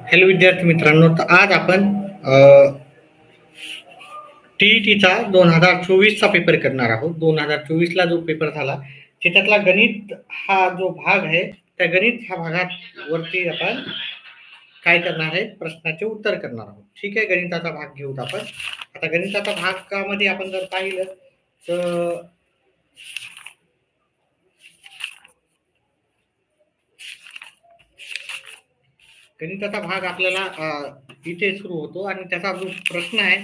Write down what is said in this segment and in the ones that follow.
Hello विद्यार्थी मित्रांनो, तर आज आपण टीईटीचा 2024चा पेपर करणार आहोत. 2024ला जो पेपर झाला त्याच्यातला गणित हा जो भाग आहे, त्या गणित ह्या भागात वरती आपण काय करणार आहे, प्रश्नाचे उत्तर करणार आहोत. ठीक आहे, गणिताचा भाग घेऊत आपण. आता गणिताचा भागामध्ये आपण जर पाहिलं तर गणिताचा भाग आपल्याला इथे सुरू होतो आणि त्याचा जो प्रश्न आहे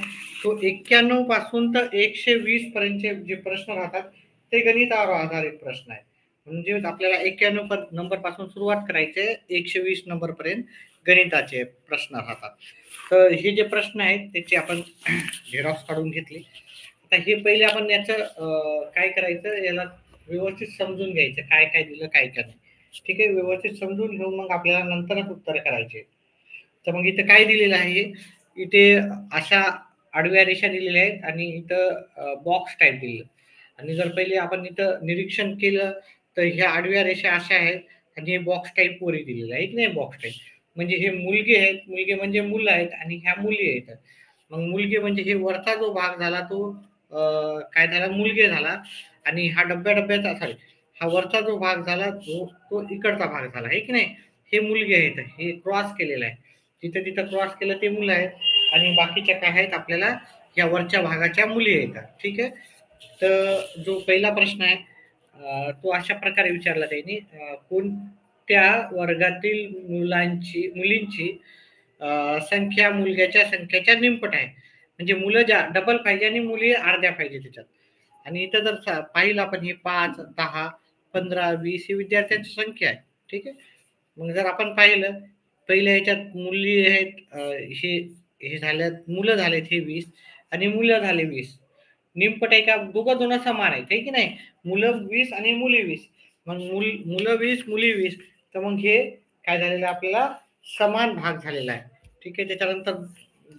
तो 91 पासून तर 120 पर्यंतचे जे प्रश्न राहतात ते गणितावर आधारित प्रश्न आहे. म्हणजे आपल्याला 91 नंबर पासून सुरुवात करायची आहे, 120 नंबर पर्यंत गणिताचे प्रश्न राहतात. तर हे जे प्रश्न आहेत त्याचे आपण झेरॉक्स काढून घेतली. आता हे पहिले आपण याचं काय करायचं, याला व्यवस्थित समजून घ्यायचं, काय काय दिलं काय काय नाही. ठीक आहे, व्यवस्थित समजून घेऊन मग आपल्याला नंतरच उत्तर करायचे. तर मग इथं काय दिलेलं आहे, इथे अशा आडव्या रेषा दिलेल्या आहेत आणि इथं बॉक्स टाईप दिलेलं. आणि जर पहिले आपण इथं निरीक्षण केलं तर ह्या आडव्या रेषा अशा आहेत आणि हे बॉक्स टाईप वरी दिलेलं आहे की नाही, बॉक्स टाईप. म्हणजे हे मुलगे आहेत, मुलगे म्हणजे मुलं आहेत आणि ह्या मुली आहेत. मग मुलगे म्हणजे हे वरचा जो भाग झाला तो काय झाला, मुलगे झाला. आणि हा डब्या डब्याचा सॉरी हा वरचा जो भाग झाला तो इकडचा भाग झाला आहे की नाही. हे मुलगे आहेत, हे क्रॉस केलेलं आहे, जिथे तिथं क्रॉस केलं ते मुलं आहेत आणि बाकीच्या काय आहेत आपल्याला या वरच्या भागाच्या मुली आहेत. ठीक आहे, तर जो पहिला प्रश्न आहे तो अशा प्रकारे विचारला त्यांनी, कोणत्या वर्गातील मुलींची संख्या मुलग्याच्या संख्येच्या निमपट आहे. म्हणजे मुलं ज्या डबल पाहिजे आणि मुली अर्ध्या पाहिजे त्याच्यात. आणि इथं जर पाहिलं आपण हे 5, 10, 15, 20 ही विद्यार्थ्यांची संख्या आहे. ठीक आहे, मग जर आपण पाहिलं पहिल्या ह्याच्यात मुली आहेत, हे हे झाल्यात मुलं झालेत हे 20 आणि मुलं झाले 20. निमपट आहे का, दोघं जण समान आहेत आहे की नाही. मुलं 20 आणि मुली 20. मग मुलं 20 मुली 20, तर मग हे काय झालेलं आपल्याला समान भाग झालेला आहे. ठीक आहे, त्याच्यानंतर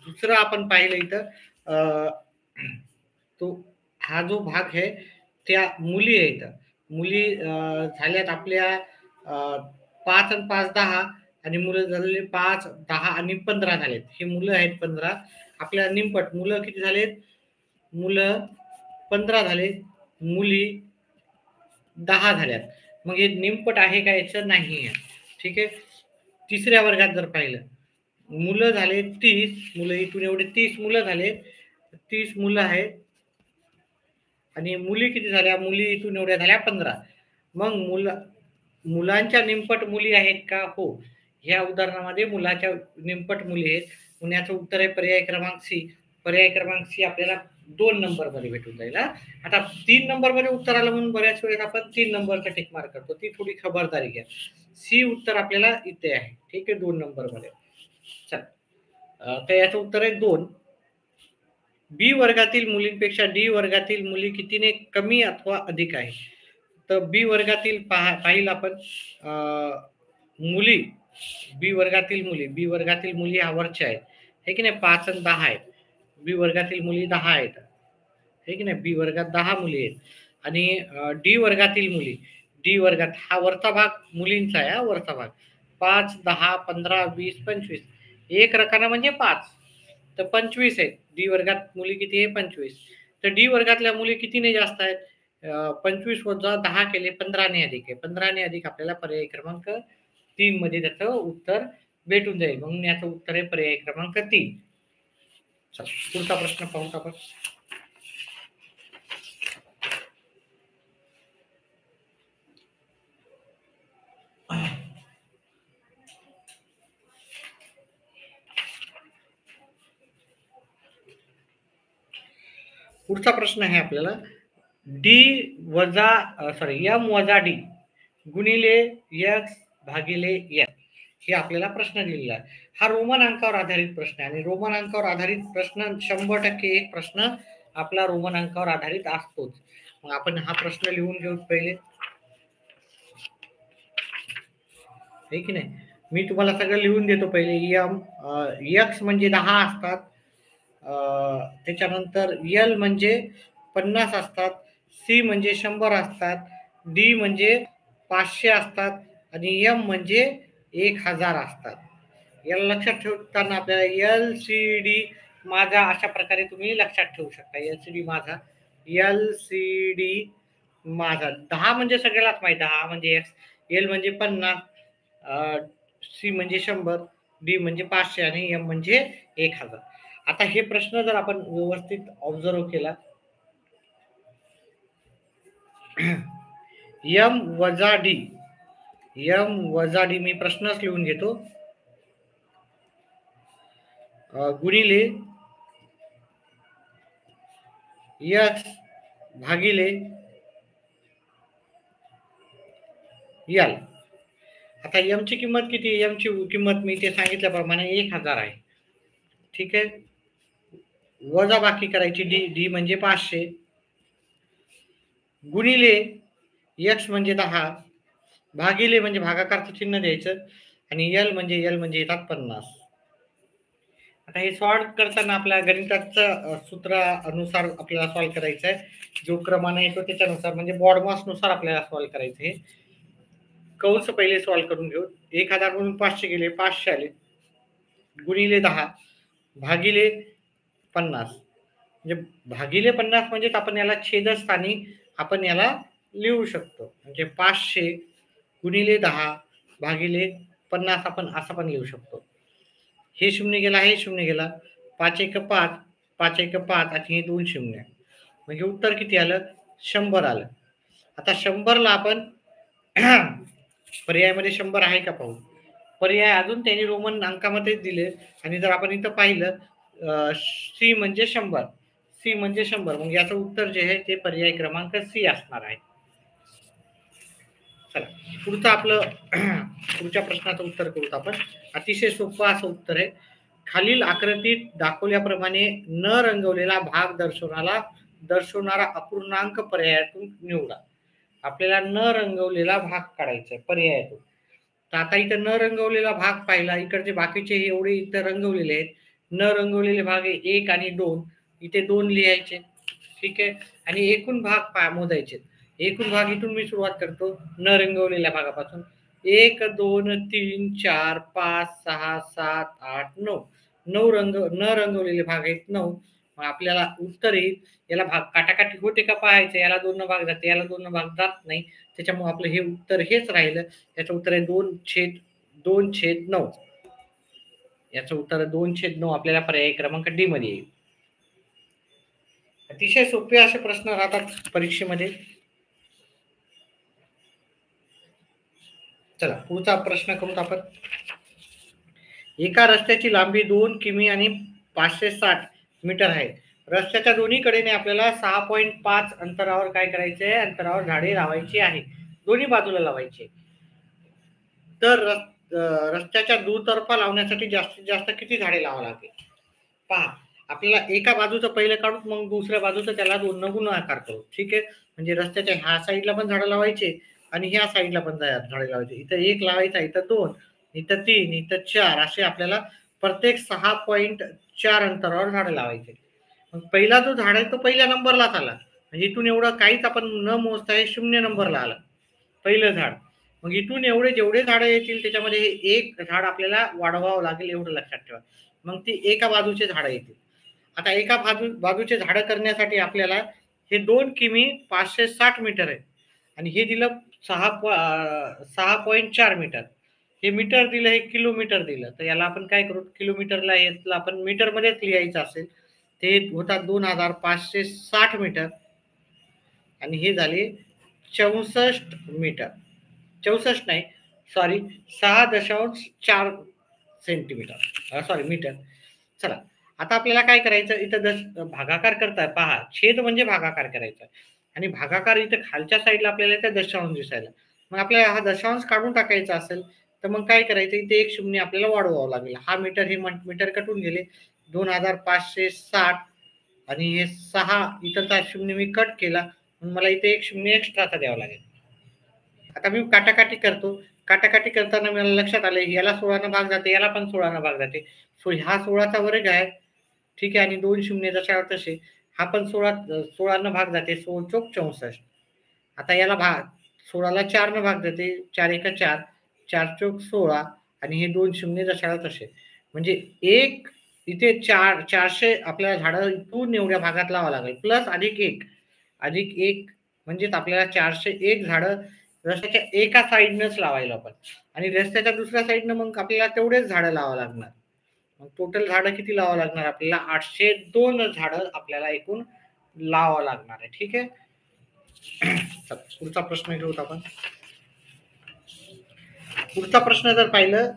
दुसरं आपण पाहिलं इथं तो हा जो भाग आहे त्या मुली आहेत. मुली झाल्यात आपल्या 5 आणि 5 10 आणि मुलं झालेले 5, 10 आणि 15 झालेत. हे मुलं आहेत 15. आपल्या निमपट मुलं किती झालेत, मुलं 15 झाले, मुली 10 झाल्यात. मग हे निमपट आहे का, याचं नाही आहे. ठीक आहे, तिसऱ्या वर्गात जर पाहिलं मुलं झाले 30, मुलं इथून एवढे 30 मुलं झाले, 30 मुलं आहेत आणि मुली किती झाल्या, मुली इथून एवढ्या झाल्या 15. मग मुलांच्या निमपट मुली आहेत का, हो. ह्या उदाहरणामध्ये मुलाच्या निमपट मुली आहेत. पुण्याचं उत्तर आहे पर्याय क्रमांक सी. पर्याय क्रमांक सी आपल्याला 2 नंबर मध्ये भेटून जाईल. आता 3 नंबर मध्ये उत्तर आलं म्हणून बऱ्याच वेळेस आपण 3 नंबरचा टिक मार्क करतो, ती थोडी खबरदारी घ्या. सी उत्तर आपल्याला इथे आहे. ठीक आहे, 2 नंबर मध्ये. चल, तर याचं उत्तर आहे 2. बी वर्गातील मुलींपेक्षा डी वर्गातील मुली कितीने कमी अथवा अधिक आहे. तर बी वर्गातील पाहिलं आपण मुली, बी वर्गातील मुली ह्या वरच्या आहेत हे की नाही, 5 आणि 10 आहेत. बी वर्गातील मुली 10 आहेत हे की नाही, बी वर्गात 10 मुली आहेत. आणि डी वर्गातील मुली, डी वर्गात हा वरचा भाग मुलींचा आहे, हा वरचा भाग 5, 10, 15, 20, 25. एक रकाना म्हणजे 5, तर 25 आहेत. डी वर्गात मुली किती आहे, 25. तर डी वर्गातल्या मुली कितीने जास्त आहेत, 25 वजा 10 केले 15 ने अधिक आहे. 15 ने अधिक आपल्याला पर्याय क्रमांक 3 मध्ये त्याचं उत्तर भेटून जाईल. म्हणून याचं उत्तर आहे पर्याय क्रमांक 3. पुढचा प्रश्न पाहू आपण. पुढचा प्रश्न आहे आपल्याला डी वजा एम वजा डी गुणिले एक्स भागिले एन, हे आपल्याला प्रश्न दिलेला आहे. हा रोमन अंकावर आधारित प्रश्न आहे आणि रोमन अंकावर आधारित प्रश्न 100% एक प्रश्न आपला रोमन अंकावर आधारित असतोच. मग आपण हा प्रश्न लिहून घेऊ पहिले, हे की नाही. मी तुम्हाला सगळं लिहून देतो पहिले. एम एक्स म्हणजे 10 असतात, त्याच्यानंतर एल म्हणजे 50 असतात, सी म्हणजे 100 असतात, डी म्हणजे 500 असतात, आणि एम म्हणजे 1000 असतात. याला लक्षात ठेवताना आपल्याला LCD माझा अशा प्रकारे तुम्ही लक्षात ठेवू शकता. LCD माझा, LCD माझा. 10 म्हणजे सगळ्यालाच माहिती, 10 म्हणजे एक्स, एल म्हणजे 50, सी म्हणजे 100, डी म्हणजे 500 आणि एम म्हणजे 1000. आता हे प्रश्न जर आपण व्यवस्थित ऑब्झर्व केला, एम वजा डी, एम वजा डी मी प्रश्नच लिहून घेतो, गुणिले एक्स भागिले यल. आता एम ची किंमत किती, एम ची किंमत मी ते सांगितल्याप्रमाणे 1000 आहे. ठीक आहे, वजा बाकी करायची डी, डी म्हणजे 500, गुणिले एक्स म्हणजे 10, भागिले म्हणजे भागाकारचं चिन्ह द्यायचं, आणि एल म्हणजे येतात 50. आता हे सॉल्व करताना आपल्या गणिताचं सूत्र अनुसार आपल्याला सॉल्व करायचं आहे. जो क्रमाने येतो त्याच्यानुसार, म्हणजे बॉडमास नुसार आपल्याला सॉल्व करायचं आहे. कंस पहिले सॉल्व करून घेऊ. 1000 म्हणून 500 गेले, 500 आले, गुणिले 10 भागिले 50, म्हणजे भागिले 50 म्हणजेच आपण याला छेदस्थानी आपण याला लिहू शकतो. म्हणजे 500 गुणिले 10 भागिले 50 आपण असं पण लिहू शकतो. हे शून्य गेला, हे शून्य गेला, 5 एक 5, 5 एक 5 आणि हे 2 शून्य, म्हणजे उत्तर किती आलं, 100 आलं. आता 100ला आपण पर्यायामध्ये 100 आहे का पाहू. पर्याय अजून त्यांनी रोमन अंकामध्येच दिले, आणि जर आपण इथं पाहिलं सी म्हणजे 100, सी म्हणजे 100, मग याचं उत्तर जे आहे ते पर्याय क्रमांक सी असणार आहे. चला पुढचं आपलं पुढच्या प्रश्नाचं उत्तर करूत आपण. अतिशय सोपं असं उत्तर आहे. खालील आकृतीत दाखवल्याप्रमाणे न रंगवलेला भाग दर्शवणारा अपूर्णांक पर्यायातून निवडा. आपल्याला न रंगवलेला भाग काढायचा आहे पर्यायातून. तर आता इथं न रंगवलेला भाग पाहिला, इकडचे बाकीचे एवढे इथं रंगवलेले आहेत. न रंगवलेले भाग 1 आणि 2, इथे 2 लिहायचे. ठीक आहे, आणि एकूण भाग मोजायचे. एकूण भाग इथून मी सुरुवात करतो न रंगवलेल्या भागापासून. 1 2 3 4 5 6 7 8 9, 9 न रंगवलेले भाग आहेत 9. मग आपल्याला उत्तर येईल. याला भाग काटाकाटी होते का पाहायचं. याला 2 भाग जाते, याला 2 भाग जात नाही, त्याच्यामुळे आपलं हे उत्तर हेच राहिलं. याचं उत्तर आहे 2/9. याचं उत्तर 2/9 आपल्याला पर्याय क्रमांक डी मध्ये येईल. अतिशय सोपे असे प्रश्न राहतात परीक्षेमध्ये. चला पुढचा प्रश्न करूत आपण. एका रस्त्याची लांबी 2 किमी आणि 560 मीटर आहे. रस्त्याच्या दोन्ही कडेने आपल्याला 6.5 अंतरावर काय करायचे, अंतरावर झाडे लावायची आहे. दोन्ही बाजूला लावायची. तर रस्त्याच्या दुतर्फा लावण्यासाठी जास्तीत जास्त किती झाडे लावावी लागेल पहा. आपल्याला एका बाजूचं पहिलं काढू, मग दुसऱ्या बाजूचं त्याला 2 न गुणाकार करू. ठीक आहे, म्हणजे रस्त्याच्या ह्या साईडला पण झाडं लावायचे आणि ह्या साईडला पण झाडे लावायचे. इथं 1 लावायचा, इथं 2, इथं 3, इथं 4, असे आपल्याला प्रत्येक 6.4 अंतरावर झाडं लावायचे. मग पहिला जो झाड आहे तो पहिल्या नंबरलाच आला, म्हणजे इथून एवढं काहीच आपण न मोजता हे 0 नंबरला आलं पहिलं झाड. मग इथून एवढे जेवढे झाडं येतील त्याच्यामध्ये हे एक झाड आपल्याला वाढवावं लागेल, एवढं लक्षात ठेवा. मग ती एका बाजूचे झाडं येतील. आता एका बाजूचे झाडं करण्यासाठी आपल्याला हे 2 किमी 560 मीटर आहे, आणि हे दिलं 6.4 मीटर. हे मीटर दिलं, हे किलोमीटर दिलं. तर याला आपण काय करू, किलोमीटरला यातलं आपण मीटरमध्येच लिहायचं असेल. ते होतात 2560 मीटर, आणि हे झाले 64 मीटर. 64 नाही, सॉरी, 6.4 सेंटीमीटर, सॉरी मीटर. चला आता आपल्याला काय करायचं, इथं भागाकार करताय पहा. छेद म्हणजे भागाकार करायचा, आणि भागाकार इथं खालच्या साईडला आपल्याला इथं दशांश दिसायला. मग आपल्याला हा दशांश काढून टाकायचा असेल तर मग काय करायचं, इथे 1 शून्य आपल्याला वाढवावं लागेल. हा मीटर, हे मीटर कटून गेले. 2560 आणि हे 6, इथं शून्य मी कट केला, मला इथे 1 शून्य एक्स्ट्राचा द्यावा लागेल. आता मी काटाकाटी करतो. काटाकाटी करताना मला लक्षात आलं, याला 16 भाग जाते, याला पण 16 भाग जाते. सो हा 16चा वर्ग आहे. ठीक आहे, आणि 2 शून्य जशावर तसे. हा पण 16 भाग जाते, 16 चौक 64. आता याला भाग 16ला 4 भाग जाते, 4 1 4, 4 चौक 16 आणि हे 2 शून्य जशाला तसे. म्हणजे एक इथे 400 आपल्याला झाडं इथून एवढ्या भागात लावावं लागेल. प्लस अधिक 1 म्हणजेच आपल्याला 401 झाडं रस्त्याच्या एका साइडनंच लावायला आपण आणि रस्त्याच्या दुसऱ्या साइडनं मग आपल्याला तेवढेच झाडं लावावं लागणार. मग टोटल झाडं किती लावावं लागणार आपल्याला? 802 झाडं आपल्याला एकूण लावावं लागणार आहे. ठीक आहे. पुढचा प्रश्न घेऊत आपण. पुढचा प्रश्न जर पाहिलं,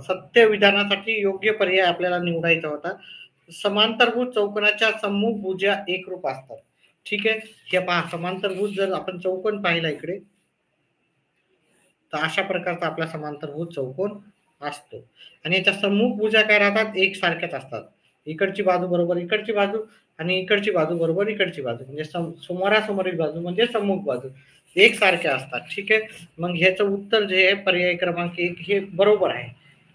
सत्य विधानासाठी योग्य पर्याय आपल्याला निवडायचा होता. समांतरभुज चौकोनाच्या सम्मुख भुजा एकरूप असतात. ठीक आहे. हे पहा, समांतरभुज जर आपण चौकोन पाहिला इकडे, तर अशा प्रकारचा आपला समांतरभुज चौकोन असतो आणि याच्या सम्मुख भुजा काय राहतात? एकसारख्याच असतात. इकडची बाजू बरोबर इकडची बाजू आणि इकडची बाजू बरोबर इकडची बाजू, म्हणजे समोरासमोरील बाजू म्हणजे सम्मुख बाजू एकसारख्या असतात. ठीक आहे. मग ह्याचं उत्तर जे आहे पर्याय क्रमांक 1 हे बरोबर आहे.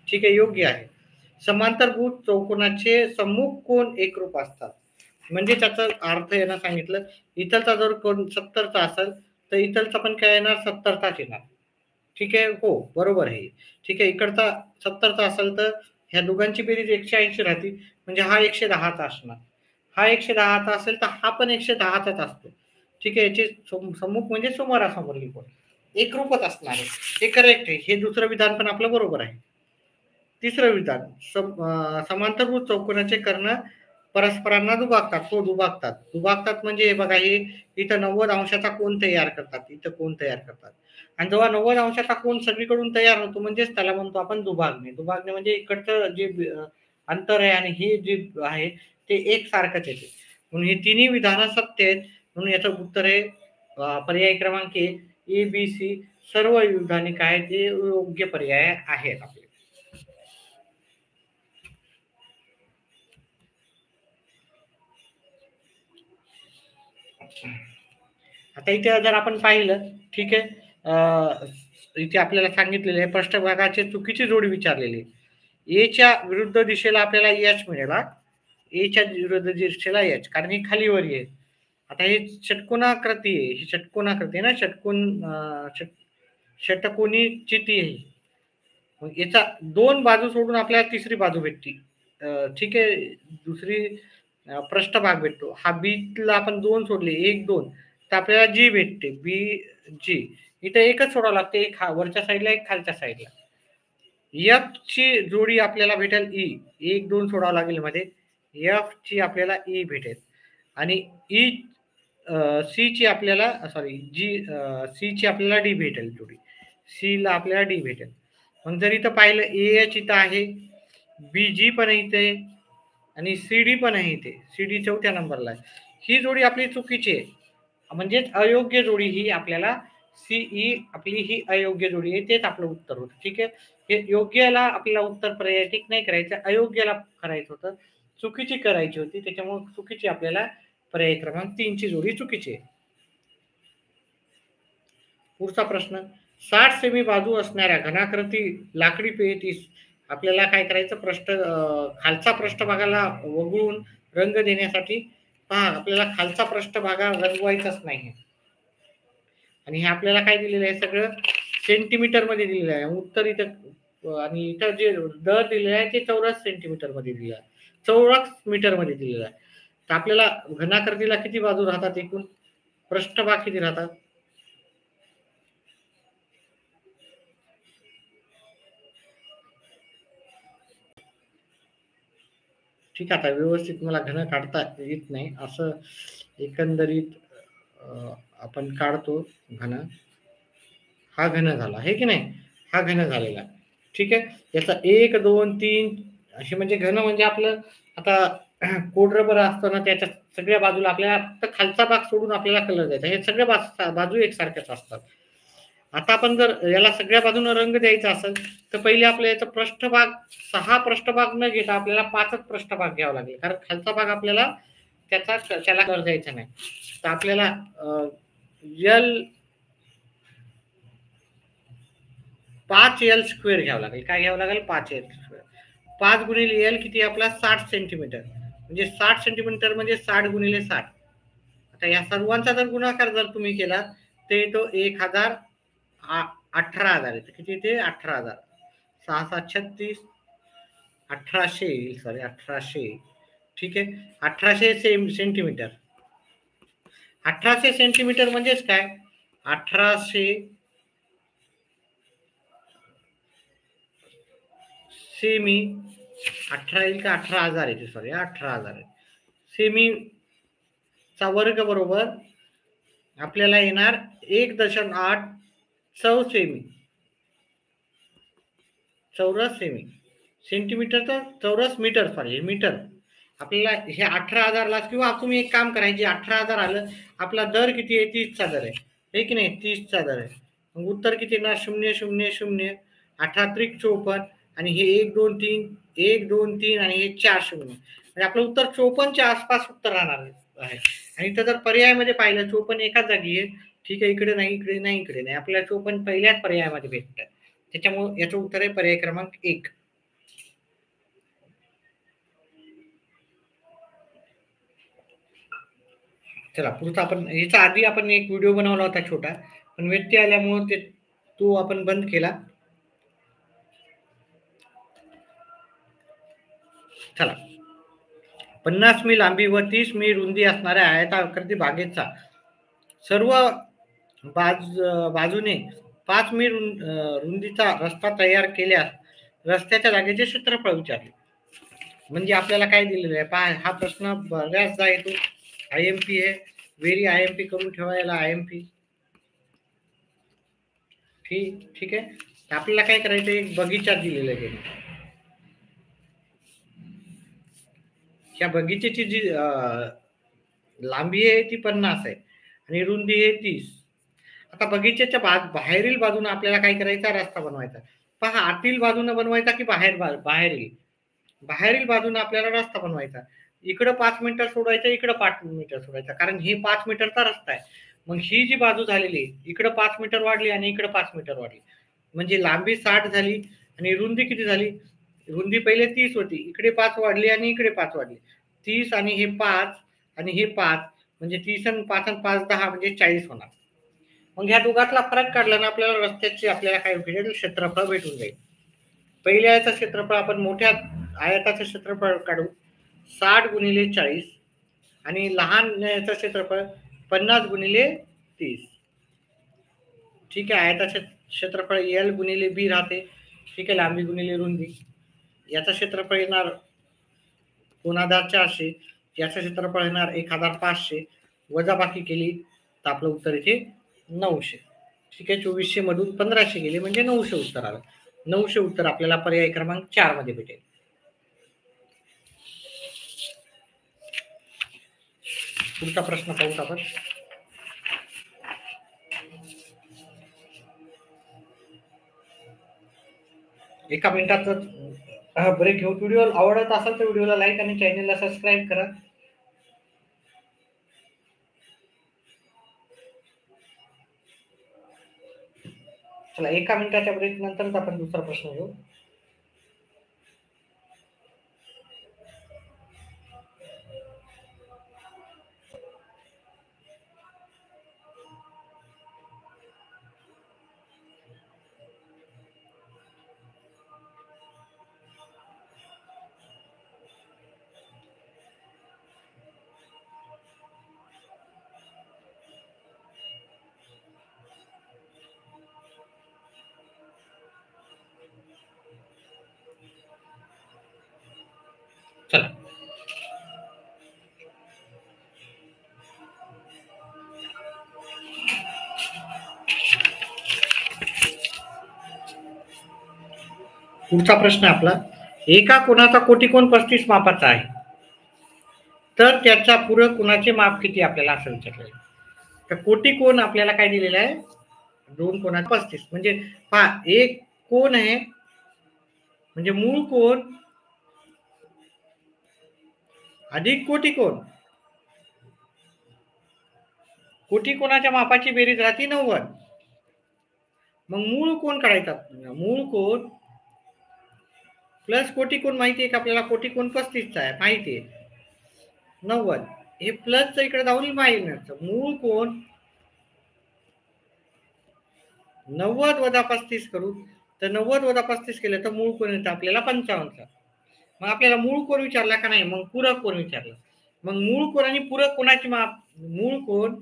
ठीक आहे, योग्य आहे. समांतरभुज चौकोनाचे सम्मुख कोन एकरूप असतात. म्हणजे त्याचा अर्थ येणं सांगितलं, इथलचा जर कोन 70चा असेल तर इथलचा पण काय येणार? 70चाच येणार. ठीक आहे. हो, बरोबर आहे. ठीक आहे. इकडचा 70चा असेल तर ह्या दोघांची बेरीज 180 राहते, म्हणजे हा 110चा असणार. हा 110चा असेल तर हा पण 110चाच असतो. ठीक आहे. याचे सम्मुख म्हणजे समोरासमोरील कोन एकरूपच असणार आहे. हे करेक्ट आहे. हे दुसरं विधान पण आपलं बरोबर आहे. तिसरं विधान, समांतरभुज चौकोनाचे कर्ण परस्परांना दुभागतात. हो, दुभागतात. दुभागतात म्हणजे हे बघा, हे इथं 90 अंशाचा कोन तयार करतात. इथं कोन तयार करतात. आणि जेव्हा 90 अंशाचा कोन सगळीकडून तयार होतो म्हणजेच त्याला म्हणतो आपण दुभागणे. दुभागणे म्हणजे इकडचं जे अंतर आहे आणि हे जे आहे ते एकसारखंच येते. म्हणून हे तिन्ही विधानं सत्य आहेत. म्हणून याचं उत्तर आहे पर्याय क्रमांक ए, बी, सी सर्व विधाने काय ते योग्य पर्याय आहेत आपले. आता इथे जर आपण पाहिलं, ठीक आहे, इथे आपल्याला सांगितलेले आहे पृष्ठभागाची चुकीची जोडी विचारलेली. एच्या विरुद्ध दिशेला आपल्याला एच मिळेल. एच्या विरुद्ध दिशेला एच, कारण ही खालीवर आहे. आता हे षटकोनाकृती आहे, ही षटकोनाकृती आहे ना, षटकोनी चिती आहे. मग याचा 2 बाजू सोडून आपल्याला तिसरी बाजू भेटते. ठीक आहे. दुसरी पृष्ठभाग भेटतो. हा बीला आपण 2 सोडले, 1, 2 तर आपल्याला जी भेटते. बी जी इथं एकच सोडावं लागते, एक वरच्या साईडला, एक खालच्या साईडला. एफ ची जोडी आपल्याला भेटेल ई, 1, 2 सोडावं लागेल मध्ये. एफ ची आपल्याला ई भेटेल आणि ई सी ची आपल्याला सी ची आपल्याला डी भेटेल जोडी. सी ला आपल्याला डी भेटेल. मग जर इथं पाहिलं एच इथं आहे, बी जी पण इथे आणि सी डी पण आहे इथे. सी डी 4थ्या नंबरला आहे. ही जोडी आपली चुकीची आहे, म्हणजेच अयोग्य जोडी ही आपल्याला सीई आपली ही अयोग्य जोडी आहे. तेच आपलं उत्तर होतं. ठीक आहे. हे योग्यला आपल्याला उत्तर पर्याय टिक नाही करायचं, अयोग्यला करायचं होतं, चुकीची करायची होती. त्याच्यामुळे चुकीची आपल्याला पर्याय क्रमांक 3 ची जोडी चुकीची आहे. पुढचा प्रश्न, 60 सेमी बाजू असणाऱ्या घनाकृती लाकडी पेटीस आपल्याला काय करायचं? खालचा पृष्ठभागाला वगळून रंग देण्यासाठी पहा, आपल्याला खालचा पृष्ठभाग रंगवायचाच नाही आणि हे आपल्याला काय दिलेलं आहे? सगळं सेंटीमीटर मध्ये दिलेलं आहे. उत्तर इथं आणि इथं जे दर दिलेलं आहे ते 84 सेंटीमीटर मध्ये दिलेलं आहे, 84 मीटर मध्ये दिलेलं आहे. तर आपल्याला घनाकृतीला किती बाजू राहतात एकूण? पृष्ठभाग किती राहतात? ठीक आहे. आता व्यवस्थित मला घन काढता येत नाही, असं एकंदरीत आपण काढतो घन. हा घन झाला आहे की नाही? हा घन झालेला. ठीक आहे. याचा 1, 2, 3 असे म्हणजे घन म्हणजे आपलं आता कोड रबर असतं ना, त्याच्या सगळ्या बाजूला आपल्याला फक्त खालचा भाग सोडून आपल्याला कलर द्यायचा. हे सगळ्या बाजू एकसारख्याच असतात. आता आपण जर याला सगळ्या बाजूने रंग द्यायचा असेल तर पहिले आपल्या याचा पृष्ठभाग 6 पृष्ठभाग न घेता आपल्याला 5च पृष्ठभाग घ्यावा लागेल, कारण खालचा भाग आपल्याला त्याला कलर द्यायचा नाही. तर आपल्याला एल 5L स्क्वेअर घ्यावं लागेल. काय घ्यावं लागेल? 5L square. 5 गुणिले एल किती? आपला 60 सेंटीमीटर, म्हणजे 60 सेंटीमीटर म्हणजे 60 गुणिले 60. आता या सर्वांचा जर गुणाकार जर तुम्ही केला तर तो 1000 18,000 येते. किती येते? 18,000. 6 7 36, 1800 येईल. सॉरी 1800. ठीक आहे. 1800 सेंटीमीटर. 1800 सेंटीमीटर म्हणजेच काय? 1800 सेमी 18 येईल का? 18,000 येते. सॉरी 18,000 आहे. सेमी चा वर्ग बरोबर आपल्याला येणार 1.8 सेमी. चौरस सेमी. सेंटीमीटर तर चौरस मीटर. Sorry metre. आपल्याला हे 18,000ला किंवा तुम्ही एक काम करायचे, 18,000 आलं, आपला दर किती आहे? 30चा दर आहे. हे की नाही? 30चा दर आहे. मग उत्तर किती येणार? 0 0 0 18 त्रिक 54 आणि हे 1 2 3 1 2 3 आणि हे 4 0 म्हणजे आपलं उत्तर 54च्या आसपास उत्तर राहणार आहे. आणि इथं जर पर्यायामध्ये पाहिलं 54 एकाच जागी आहे. ठीक आहे. इकडे नाही, इकडे नाही, इकडे नाही. आपल्याला 54 पहिल्याच पर्यायामध्ये भेटतात. त्याच्यामुळे याचं उत्तर आहे पर्याय क्रमांक 1. चला पुढचा आपण याच्या आधी आपण एक व्हिडिओ बनवला होता छोटा, पण व्यत्यय आल्यामुळे तो आपण बंद केला. चला 50 मी लांबी व 30 मी रुंदी असणाऱ्या आयताकृती बागेचा सर्व बाजूने 5 मी रुंदीचा रस्ता तयार केल्यास रस्त्याच्या जागेचे क्षेत्रफळ विचारले. म्हणजे आपल्याला काय दिलेलं आहे पहा. हा प्रश्न बऱ्याचदा येतो. IMP आहे. व्हेरी IMP करून ठेवायला IMP. ठीक आहे. आपल्याला काय करायचं? एक बगीचा दिलेला आहे. या बगीचेची जी लांबी आहे ती 50 आहे आणि रुंदी आहे 30. आता बगीच्याच्या बाहेरील बाजूने आपल्याला काय करायचा? रस्ता बनवायचा. पहा आतील बाजूने बनवायचा की बाहेरील बाजूने आपल्याला रस्ता बनवायचा. इकडं 5 मीटर सोडायचं, इकडं 5 मीटर सोडायचं, कारण हे 5 मीटरचा रस्ता आहे. मग ही जी बाजू झालेली इकडं 5 मीटर वाढली आणि इकडं 5 मीटर वाढली, म्हणजे लांबी 60 झाली आणि रुंदी किती झाली? रुंदी पहिले 30 होती, इकडे 5 वाढली आणि इकडे 5 वाढली. 30 आणि हे 5 आणि हे 5 म्हणजे 30 आणि 5 आणि 5 10 म्हणजे 40 होणार. मग ह्या दोघातला फरक काढला ना आपल्याला रस्त्याची आपल्याला काय भेटेल? क्षेत्रफळ भेटून जाईल. पहिल्या याचं क्षेत्रफळ आपण मोठ्या आयताचं क्षेत्रफळ काढू 60 गुणिले 40 आणि लहान याचं क्षेत्रफळ 50 गुणिले 30. ठीक आहे. आयताचे क्षेत्रफळ L गुणिले B राहते. ठीक आहे. लांबी गुणिले रुंदी. याचं क्षेत्रफळ येणार 2400. याचं क्षेत्रफळ येणार 1500. वजाबाकी केली तर आपलं उत्तर इथे 900. ठीक आहे. 2400 मधून 1500 गेले म्हणजे 900 उत्तर आलं. 900 उत्तर आपल्याला पर्याय क्रमांक 4 मध्ये भेटेल. पुढचा प्रश्न पाहू आपण. एका मिनिटाचा ब्रेक घेऊ. व्हिडिओ आवडत असेल तर व्हिडिओला लाईक आणि चॅनलला सबस्क्राईब करा. चला एका मिनिटाच्या ब्रेक नंतरच आपण दुसरा प्रश्न घेऊ. चला पुढचा प्रश्न आपला. एका कोणाचा कोटिकोण 35 मापाचा आहे तर त्याचा पूरक कोणाचे माप किती? आपल्याला असं विचारलं. तर कोटिकोण आपल्याला काय दिलेलं आहे? दोन कोणा 35 म्हणजे पहा एक कोण आहे म्हणजे मूळ कोण अधिक कोटिकोण. कोटिकोणाच्या मापाची बेरीज राहते 90. मग मूळ कोण काढायचा? मूळ कोण प्लस कोटिकोण माहिती आहे का आपल्याला? कोटिकोण 35चा आहे माहिती आहे. 90 हे प्लसचं इकडे जाऊन मायनसचं. मूळ कोण 90 वजा 35 करू, तर 90 वजा 35 केलं तर मूळ कोण येतं आपल्याला 55चा. मग आपल्याला मूळ कोण विचारला का नाही, मग पूरक कोण विचारला. मग मूळ कोण आणि पूरक कोणाची माप, मूळ कोण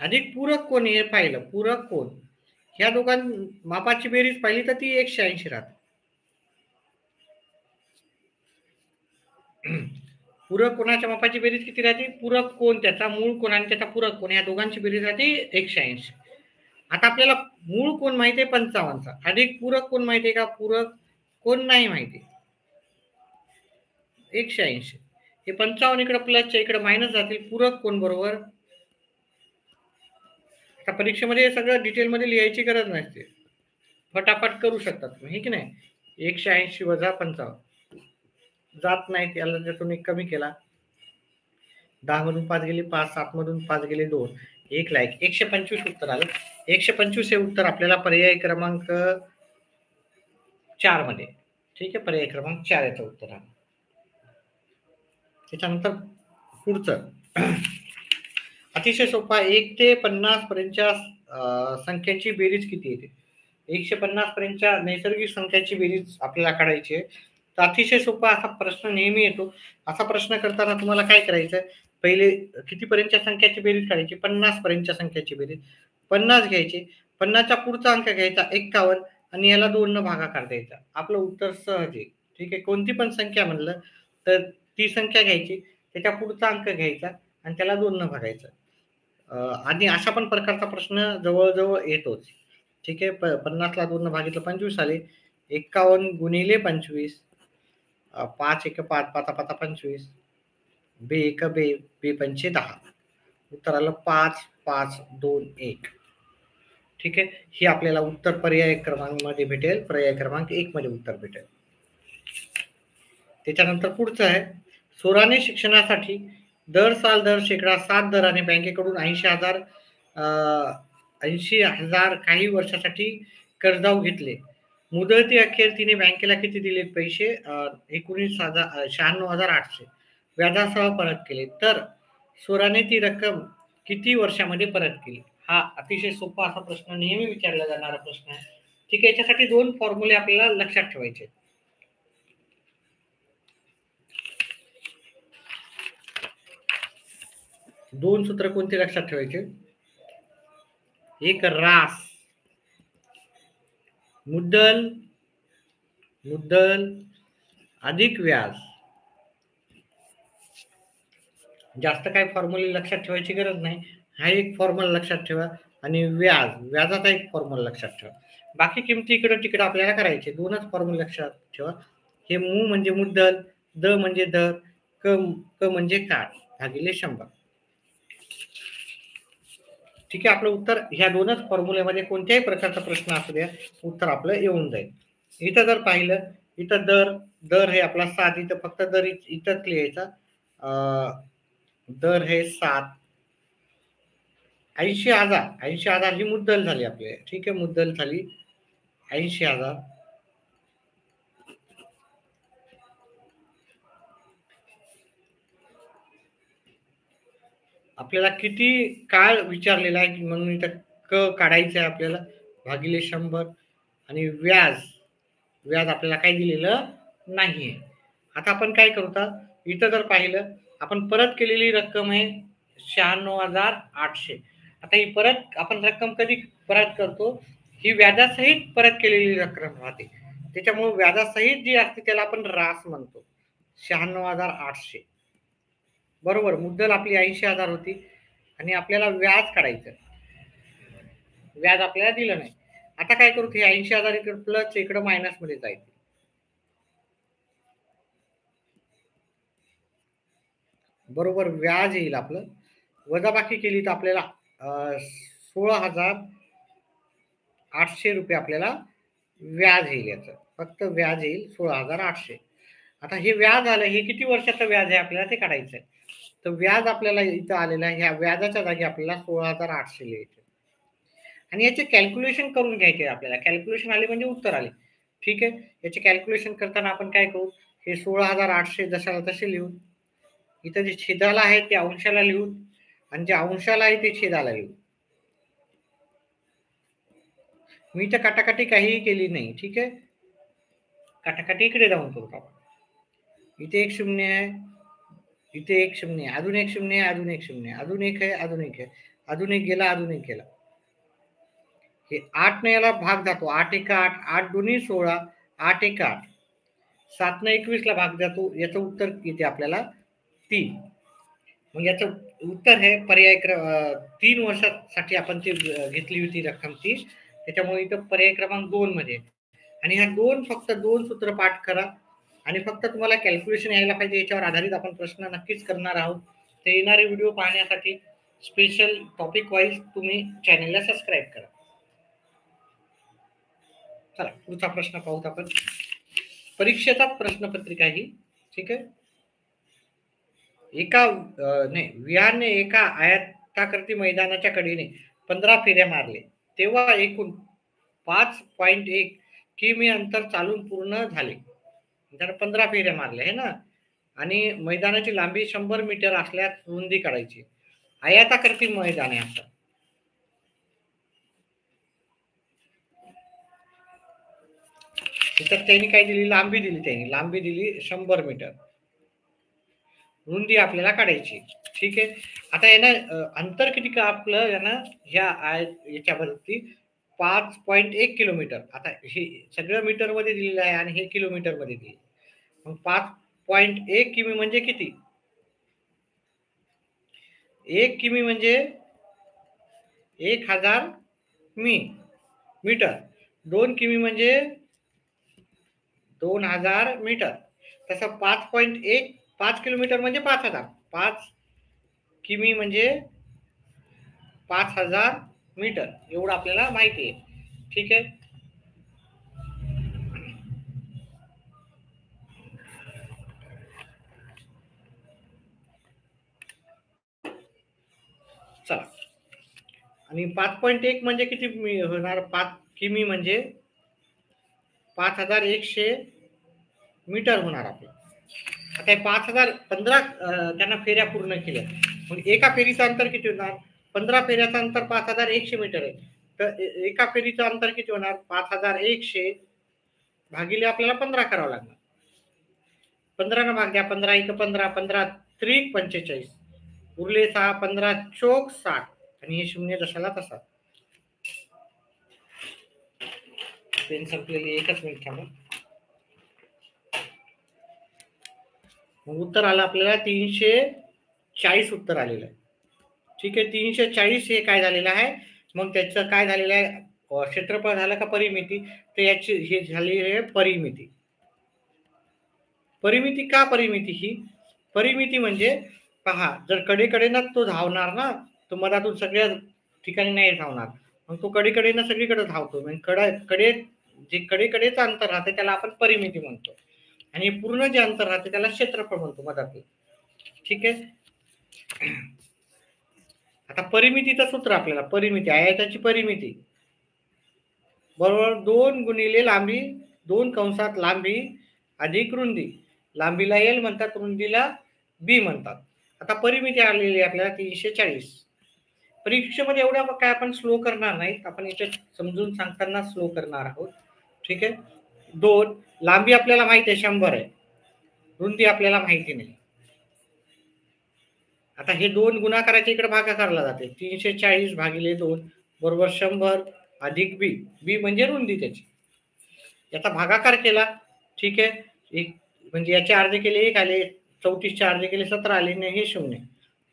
अधिक पूरक कोण हे पाहिलं. पूरक कोण ह्या दोघां मापाची बेरीज पाहिली तर ती 180 राहते. पूरक कोणाच्या मापाची बेरीज किती राहते, पूरक कोण त्याचा मूळ कोण आणि त्याचा पूरक कोण या दोघांची बेरीज राहते 180. आता आपल्याला मूळ कोण माहिती आहे 55चा, अधिक पूरक कोण माहिती आहे का, पूरक कोण नाही माहिती 180. हे 55 इकडे प्लसच्या इकडे मायनस जातील, पूरक कोण बरोबर. आता परीक्षेमध्ये सगळं डिटेलमध्ये लिहायची गरज नसते, फटाफट करू शकतात तुम्ही, हे की नाही. 180 वजा 55 जात नाही, त्याला त्यातून एक कमी केला, 10 मधून 5 गेले 5, 7 मधून 5 गेले 2, 1 ला 1, 125 उत्तर आलं. 125 हे उत्तर आपल्याला पर्याय क्रमांक 4 मध्ये. ठीक आहे, पर्याय क्रमांक 4 याचं उत्तर आलं. त्याच्यानंतर पुढचं अतिशय सोपा, 1 ते 50 पर्यंतच्या संख्यांची बेरीज किती येते. 150 पर्यंतच्या नैसर्गिक संख्यांची बेरीज आपल्याला काढायची आहे. तर अतिशय सोपा असा प्रश्न नेहमी येतो. असा प्रश्न करताना तुम्हाला काय करायचं, पहिले कितीपर्यंतच्या संख्याची बेरीज काढायची, 50 पर्यंतच्या संख्याची बेरीज 50 घ्यायची, 50चा पुढचा अंक घ्यायचा 51 आणि याला 2 न भागाकार द्यायचा. आपलं उत्तर सहज आहे. ठीक आहे, कोणती पण संख्या म्हणलं तर ती संख्या घ्यायची, त्याच्या पुढचा अंक घ्यायचा आणि त्याला 2 न भागायचं. आणि अशा पण प्रकारचा प्रश्न जवळ येतोच. ठीक आहे, 50 ला 2 न भागितलं 25 आले, 51 गुणिले 25, 5 एक 5, 5 5 25, बे एक बे, बे पंचे 10, उत्तर आलं 5 5 2 1. ठीक आहे, ही आपल्याला उत्तर पर्याय क्रमांक मध्ये भेटेल, पर्याय क्रमांक 1 मध्ये उत्तर भेटेल. त्याच्यानंतर पुढचं आहे, सोराने शिक्षणासाठी दर साल दर शेकडा 7 दराने बँकेकडून 80,000 काही वर्षासाठी कर्जाऊ घेतले. मुदती अखेर तिने बँकेला किती दिले पैसे, 96,800 व्याजासह परत केले. तर सोराने ती रक्कम किती वर्षामध्ये परत केली. हा अतिशय सोपा असा प्रश्न, नेहमी विचारला जाणारा प्रश्न आहे. ठीक आहे, याच्यासाठी 2 फॉर्म्युले आपल्याला लक्षात ठेवायचे. दोन सूत्र कोणते लक्षात ठेवायचे, एक रास, मुद्दल अधिक व्याज. जास्त काय फॉर्म्युले लक्षात ठेवायची गरज नाही, हा एक फॉर्म्युला लक्षात ठेवा आणि व्याजाचा एक फॉर्म्युला लक्षात ठेवा. बाकी किमती इकडं तिकडं आपल्याला करायचे, 2च फॉर्म्युले लक्षात ठेवा. हे मू म्हणजे मुद्दल, द म्हणजे दर, क म्हणजे काळ भागिले 100. ठीक आहे, आपलं उत्तर ह्या 2च फॉर्म्युल्यामध्ये कोणत्याही प्रकारचा प्रश्न असू द्या, उत्तर आपलं येऊन जाईल. इथं जर पाहिलं, इथं दर हे आपला 7, इथं फक्त दर इथंच लिहायचा. दर हे 7, 80,000 ही मुद्दल झाली आपली. ठीक आहे, मुद्दल झाली 80,000. आपल्याला किती काळ विचारलेला आहे म्हणून इथं क काढायचं आहे आपल्याला, भागिले 100 आणि व्याज आपल्याला काही दिलेलं नाहीये. आता आपण काय करू, इथं जर पाहिलं, आपण परत केलेली रक्कम आहे 96,800. आता ही परत आपण रक्कम कधी परत करतो, ही व्याजासहित परत केलेली रक्कम राहते. त्याच्यामुळे व्याजासहित जी असते त्याला आपण रास म्हणतो. 96,800 बरोबर. मुद्दल आपली 80,000 होती आणि आपल्याला व्याज काढायचं, व्याज आपल्याला दिलं नाही. आता काय करू, हे 80,000 इकडे प्लस इकडे मायनस मध्ये जाईल, बरोबर. व्याज येईल आपलं, वजाबाकी केली तर आपल्याला 16,800 रुपये आपल्याला व्याज येईल. याचं फक्त व्याज येईल 16,800. आता हे व्याज आलं, हे किती वर्षाचं व्याज आहे आपल्याला ते काढायचं आहे. तर व्याज आपल्याला इथं आलेलं आहे, ह्या व्याजाच्या जागी आपल्याला 16,800 लिहायचे आणि याचे कॅल्क्युलेशन करून घ्यायचे आपल्याला. कॅल्क्युलेशन आले म्हणजे उत्तर आले. ठीक आहे, याचे कॅल्क्युलेशन करताना आपण काय करू, हे 16,800 जशाला तसे लिहू, इथं जे छेदाला आहे ते अंशाला लिहू आणि जे अंशाला आहे ते छेदाला लिहू. मी तर काटाकाटी काहीही केली नाही. ठीक आहे, काटाकाटी इकडे जाऊन करू आपण. इथे एक शून्य आहे, इथे एक शून्य आहे, अजून एक शून्य आहे, अजून एक शून्य आहे, अजून एक आहे, अजून एक आहे, अजून एक गेला, अजून एक गेला. हे 8 ने याला भाग जातो. 8 एक 8, 8 दोन्ही 16, 8 एक 8, 7 ने 21 ला भाग जातो. याचं उत्तर येते आपल्याला 3. मग याचं उत्तर हे पर्याय 3 वर्षासाठी आपण ती घेतली होती रक्कम ती. त्याच्यामुळे इथं पर्याय क्रमांक 2 मध्ये. आणि ह्या फक्त दोन सूत्र पाठ करा आणि फक्त तुम्हाला कॅल्क्युलेशन यायला पाहिजे. याच्यावर आधारित आपण प्रश्न नक्कीच करणार आहोत. ते येणारे व्हिडिओ पाहण्यासाठी स्पेशल टॉपिक वाईज तुम्ही चॅनलला सबस्क्राईब करा. चला पुढचा प्रश्न पाहूत आपण. परीक्षेचा प्रश्नपत्रिका ही. ठीक आहे, विहारने एका आयताकृती मैदानाच्या कडेने 15 फेऱ्या मारले तेव्हा एकूण 5.1 किमी अंतर चालून पूर्ण झाले. त्याला 15 फेऱ्या मारल्या आहे ना, आणि मैदानाची लांबी 100 मीटर असल्यास रुंदी काढायची. आयताकृती मैदान आहे आता. तिथं त्यांनी काय दिली, लांबी दिली, त्यांनी लांबी दिली 100 मीटर, रुंदी आपल्याला काढायची. ठीक आहे, आता यानं अंतर किती का आपलं यानं याच्यावरती 5.1 किलोमीटर. आता हे सगळं मीटर मध्ये दिलेलं आहे आणि हे किलोमीटर मध्ये दिले. मग 5.1 किमी म्हणजे किती? 1 किमी म्हणजे 1000 मीटर. 2 किमी म्हणजे 2000 मीटर. तसं 5.1 5 किलोमीटर म्हणजे 5000. 5 किमी म्हणजे 5000 मीटर एवढं आपल्याला माहिती आहे. ठीक आहे, चला. आणि 5.1 म्हणजे किती होणार? 5 किमी म्हणजे 5100 मीटर होणार आपलं. आता 5015 त्यांना फेऱ्या पूर्ण केल्या. मग एका फेरीचं अंतर किती होणार? 15 फेऱ्याचं अंतर 5100 मीटर आहे. तर एका फेरीचं अंतर किती होणार? 5100 भागिले आपल्याला 15 करावं लागणार. 15 न भाग द्या. 15 एक 15, 15 त्रिक 45, उरले 6, 15 चोक 60 आणि हे शून्य जशाला तसा. पेन संपलेली, एकच मिनिट थांबा. मग उत्तर आलं आपल्याला 340 उत्तर आलेलं आहे. ठीक आहे, 340 हे काय झालेलं आहे? मग त्याचं काय झालेलं आहे? क्षेत्रफळ झालं का परिमिती? तर याची हे झाली आहे परिमिती. परिमिती का परिमिती? ही परिमिती म्हणजे पहा, जर कडेकडेनं तो धावणार ना, तो मधातून सगळ्या ठिकाणी नाही धावणार. मग तो कडेकडेनं सगळीकडे धावतो. म्हणजे जे कडेकडेचं अंतर राहते त्याला आपण परिमिती म्हणतो, आणि पूर्ण जे अंतर राहते त्याला क्षेत्रफळ म्हणतो मधातून. ठीक आहे, आता परिमितीचं सूत्र आपल्याला परिमिती आयताची परिमिती बरोबर 2 गुणिले लांबी 2 कंसात लांबी अधिक रुंदी. लांबीला एल म्हणतात, रुंदीला बी म्हणतात. आता परिमिती आलेली आपल्याला 340. परीक्षेमध्ये एवढ्या काय आपण स्लो करणार नाही, आपण इथे समजून सांगताना स्लो करणार आहोत. ठीक आहे, 2 लांबी आपल्याला माहिती आहे 100 आहे, रुंदी आपल्याला माहिती नाही. आता हे 2 गुणाकाराच्या इकडे भागाकारला जाते. 340 भागिले 2 बरोबर 100 अधिक बी. बी म्हणजे रुंदी त्याची. याचा भागाकार केला. ठीक आहे, एक म्हणजे याचे अर्धे केले 1 आले, 34 चे अर्धे केले 17 आले, आणि हे 0.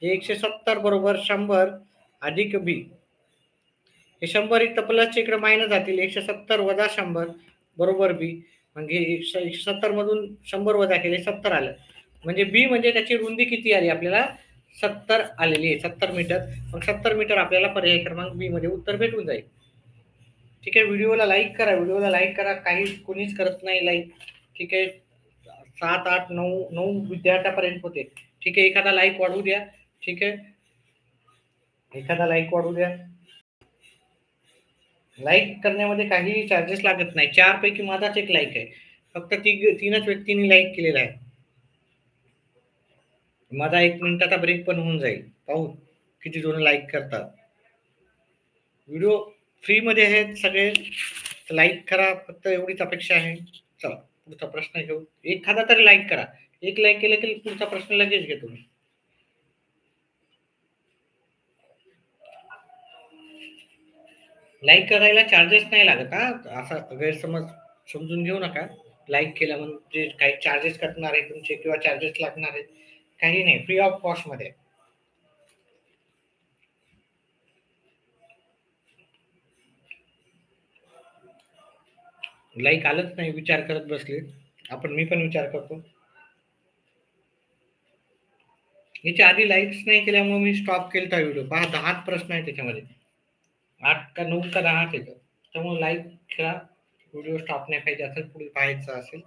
170 बरोबर 100 अधिक बी. हे 100 इथं प्लसच्या इकडे मायनस जातील. 170 वजा 100 बरोबर बी. म्हणजे 170 मधून 100 वजा केले 70 आलं. म्हणजे बी म्हणजे त्याची रुंदी किती आली आपल्याला? 70 आलेली आहे, 70 मीटर. मग 70 मीटर आपल्याला पर्याय क्रमांक बी मध्ये उत्तर भेटून जाईल. ठीक आहे, व्हिडिओला लाईक करा. काही कोणीच करत नाही लाईक. ठीक आहे, 7, 8, 9 विद्यार्थ्यापर्यंत होते. ठीक आहे, एखादा लाईक वाढवू द्या. ठीक आहे, एखादा लाईक वाढवू द्या. लाईक करण्यामध्ये काही चार्जेस लागत नाही. 4 पैकी माझाच एक लाईक आहे. फक्त 3च व्यक्तींनी लाईक केलेला आहे. माझा 1 मिनिटाचा ब्रेक पण होऊन जाईल. पाहू किती जण लाईक करतात. व्हिडिओ फ्री मध्ये आहेत सगळे, लाईक करा, फक्त एवढीच अपेक्षा आहे. चला पुढचा प्रश्न घेऊ. एखादा तरी लाईक करा. एक लाईक केलं की पुढचा प्रश्न लगेच घेतो मी. लाईक करायला चार्जेस नाही लागत हा, असा गैरसमज समजून घेऊ नका. लाईक केलं म्हणजे काही चार्जेस कटणार आहे तुमचे किंवा चार्जेस लागणार आहेत, काही नाही, फ्री ऑफ कॉस्ट मध्ये. लाईक आलंच नाही, विचार करत बसले आपण, मी पण विचार करतो. याच्या आधी लाईक्स नाही केल्यामुळे मी स्टॉप केलता व्हिडिओ. पहा 10 प्रश्न आहे त्याच्यामध्ये, 8 का 9 का 10 येतं. त्यामुळे लाईक करा, व्हिडिओ स्टॉप नाही पाहिजे असेल, पुढे पाहायचं असेल.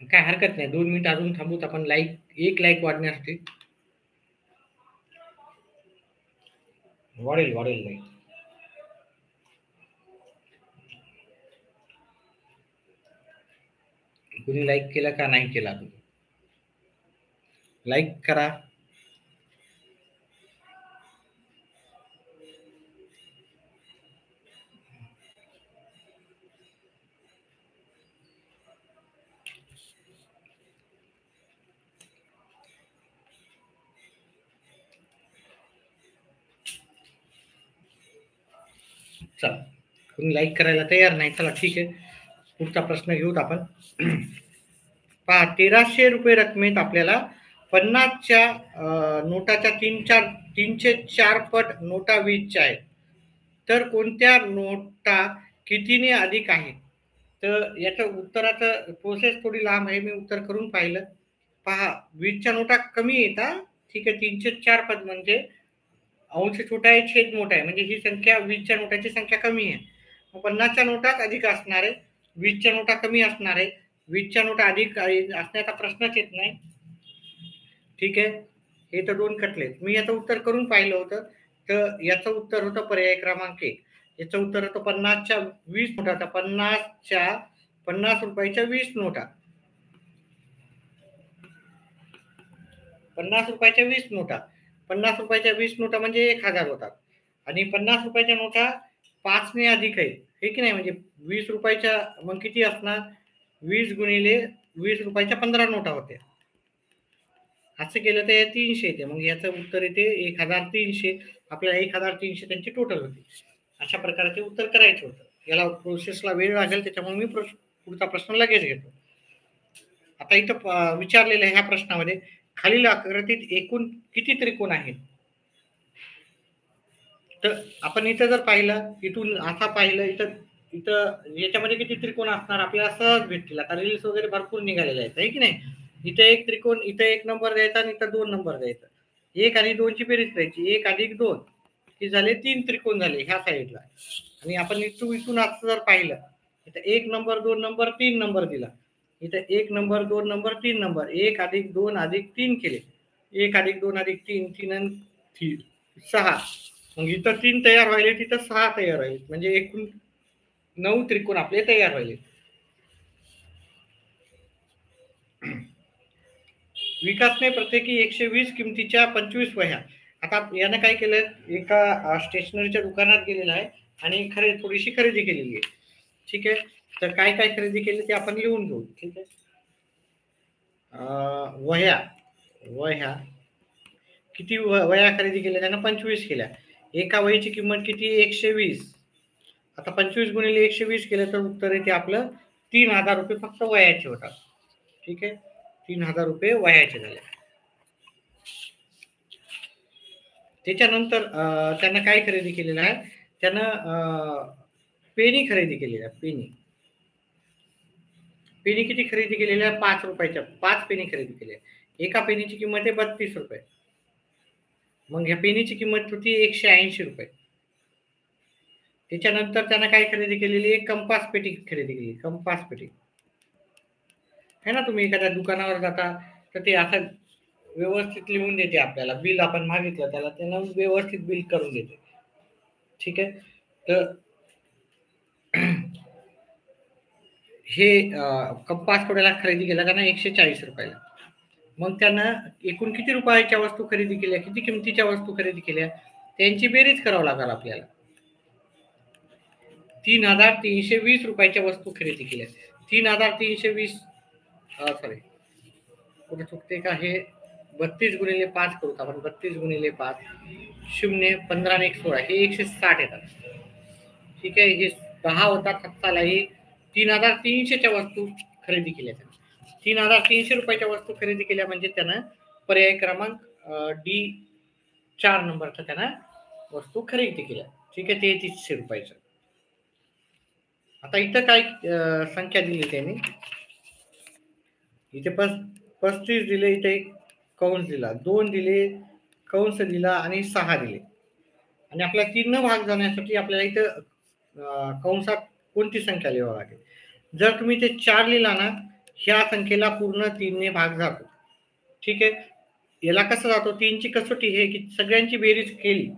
काय हरकत नाही, 2 मिनिट अजून थांबूत आपण. एक लाईक वाढण्यासाठी वाढेल लाईक. कुणी लाईक केला का नाही केला, लाईक करा. चला, कुणी लाईक करायला तयार नाही. चला ठीक आहे, पुढचा प्रश्न घेऊत आपण. पहा, 1300 रकमेत आपल्याला 50च्या नोटाच्या 304 पट नोटा 20च्या आहेत. तर कोणत्या नोटा कितीने अधिक आहेत? तर याचं उत्तराचं प्रोसेस थोडी लांब आहे, मी उत्तर करून पाहिलं. पहा, 20च्या नोटा कमी येतात, ठीक आहे. 304 पट म्हणजे अंश छोटा आहे, छेद मोठा आहे, म्हणजे ही संख्या 20च्या नोटाची संख्या कमी आहे. मग 50च्या नोटाच अधिक असणार आहे, 20च्या नोटा कमी असणार आहे. 20च्या नोटा अधिक असण्याचा प्रश्नच येत नाही, ठीक आहे. हे तर 2 कटले. मी याचं उत्तर करून पाहिलं होतं, तर याचं उत्तर होतं पर्याय क्रमांक 1. याचं उत्तर होतं 50च्या 20 नोटा. 50 रुपयाच्या 20 नोटा, 50 रुपयाच्या 20 नोटा, 50 रुपयाच्या 20 नोटा म्हणजे 1000 होतात. आणि 50 रुपयाच्या नोटा 5 ने अधिक आहे, हे की नाही. म्हणजे 20 रुपयाच्या मग किती असणार, 20 गुणिले 20 रुपयाच्या 15 नोटा होत्या. असं केलं तर हे 300 येते. मग याचं उत्तर येते 1300. आपल्याला 1300 त्यांची टोटल होती. अशा प्रकारचे उत्तर करायचं होतं. याला प्रोसेसला वेळ लागेल, त्याच्यामुळे मी पुढचा प्रश्न लगेच घेतो. आता इथं विचारलेलं आहे ह्या प्रश्नामध्ये, खालील आकृतीत एकूण किती त्रिकोण आहेत? तर आपण इथं जर पाहिलं, इथून असा पाहिलं, इथं इथं याच्यामध्ये किती त्रिकोण असणार आपल्याला सहज भेटतील. आता रील्स वगैरे भरपूर निघालेले आहेत, आहे की नाही. इथे एक त्रिकोण, इथे 1 नंबर द्यायचा आणि इथं 2 नंबर द्यायचा. 1 आणि 2 ची बेरीज करायची, 1 अधिक 2 की झाले 3 त्रिकोण झाले ह्या साईडला. आणि आपण इथून असं जर पाहिलं, इथं 1 नंबर, 2 नंबर, 3 नंबर दिला. इथं 1 नंबर, 2 नंबर, 3 नंबर, 1 अधिक 2 अधिक 3 केले. 1 अधिक 2 अधिक 3, 3 आणि 6. मग इथं 3 तयार व्हायले, तिथं 6 तयार व्हायले, म्हणजे एकूण 9 त्रिकोण आपले तयार व्हायले. विकासने प्रत्येकी 120 किमतीच्या 25 वह्या. आता यानं काय केलं, एका स्टेशनरीच्या दुकानात गेलेला आहे आणि थोडीशी खरेदी केलेली आहे, ठीक आहे. तर काय काय खरेदी केली ते आपण लिहून घेऊ, ठीक आहे. वह्या वह्या किती वह्या खरेदी केल्या त्यानं, 25 केल्या. एका वहीची किंमत किती, 120. आता 25 गुणिले 120 केलं तर उत्तर येते आपलं 3000 रुपये फक्त वयाचे होतात, ठीक आहे. 3000 रुपये वयाचे झाले. त्याच्यानंतर त्यानं काय खरेदी केलेलं आहे, त्यानं पेनी खरेदी केलेली आहे. पेनी किती खरेदी केलेल्या, 5 रुपयाच्या 5 पेनी खरेदी केल्या. एका पेनीची किंमत आहे 32 रुपये. मग ह्या पेनीची किंमत होती 180 रुपये. त्याच्यानंतर त्यानं काय खरेदी केलेली आहे, कंपास पेटी खरेदी केली. कंपास पेटी है ना. तुम्ही एखाद्या दुकानावर जाता तर ते असं व्यवस्थित लिहून देते आपल्याला. बिल आपण मागितलं त्याला, त्यानं व्यवस्थित बिल करून देते, ठीक आहे. तर हे कंपास कोड्याला खरेदी केला त्यानं 140 रुपयाला. मग त्यानं एकूण किती रुपयाच्या वस्तू खरेदी केल्या, किती किमतीच्या वस्तू खरेदी केल्या, त्यांची बेरीज करावं लागेल आपल्याला. 3,320 रुपयाच्या वस्तू खरेदी केल्या. 3,320 सॉरी कुठे चुकते का, हे 32 × 5 करू आपण. 32 × 5 0 15 आणि 16 हे 160 येतात. ठीक आहे. हे 10 होतात हप्ताला. हे 3,300च्या वस्तू खरेदी केल्या. 3,300 रुपयाच्या वस्तू खरेदी केल्या म्हणजे त्यानं पर्याय क्रमांक डी 4 नंबरचा त्यानं वस्तू खरेदी केल्या. ठीक आहे. 3,300 रुपयाचं. आता इथं काय संख्या दिली त्यांनी, इथे 35 दिले, इथे कंस दिला, 2 दिले, कंस दिला आणि 6 दिले. आणि आपल्याला 3 भाग जाण्यासाठी आपल्याला इथं कंसात कोणती संख्या लिहावं लागेल. जर तुम्ही ते 4 लिहिला ना, ह्या संख्येला पूर्ण 3 ने भाग जातो. ठीक आहे. याला कसं जातो, 3ची कसोटी हे की सगळ्यांची बेरीज केली,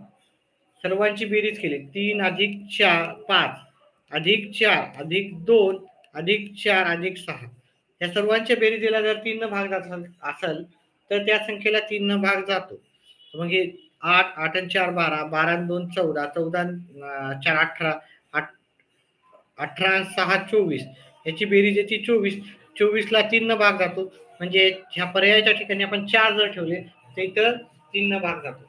सर्वांची बेरीज केली, 3 अधिक 4 5 अधिक 4 अधिक 2 अधिक 4 अधिक 6 या सर्वांच्या बेरीजला जर 3 न भाग जात असेल तर त्या संख्येला 3 न भाग जातो. मग हे 8 8 आणि 4 12 12 आणि 2 14 14 4 18 18 आणि 6 24 याची बेरीज येते 24. 24 ला 3 न भाग जातो. म्हणजे ह्या पर्यायाच्या ठिकाणी आपण 4 जर ठेवले तर इथं 3 न भाग जातो.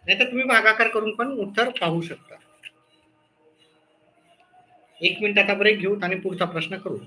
नाहीतर तुम्ही भागाकार करून पण उत्तर पाहू शकता. 1 मिनिट आता ब्रेक घेऊ आणि पुढचा प्रश्न करू.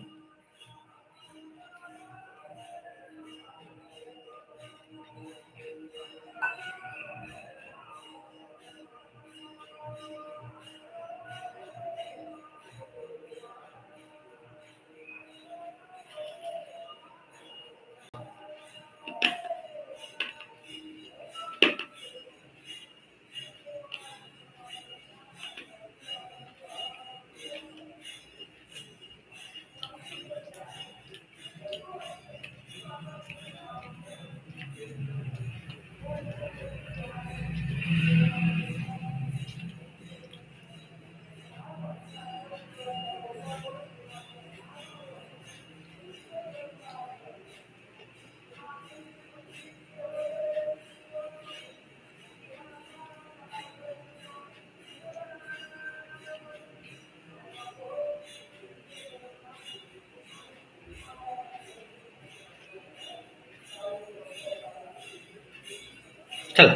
चला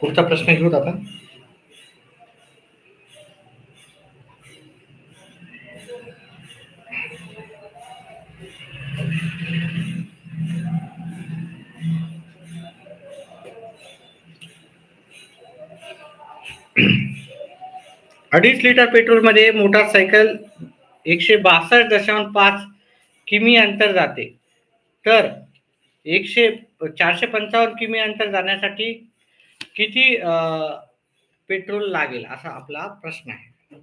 पुढचा प्रश्न घेऊत आपण. अडीच लिटर पेट्रोल मध्ये मोटारसायकल 162.5 किमी अंतर जाते, तर 455 किमी अंतर जाण्यासाठी किती पेट्रोल लागेल असा आपला प्रश्न आहे.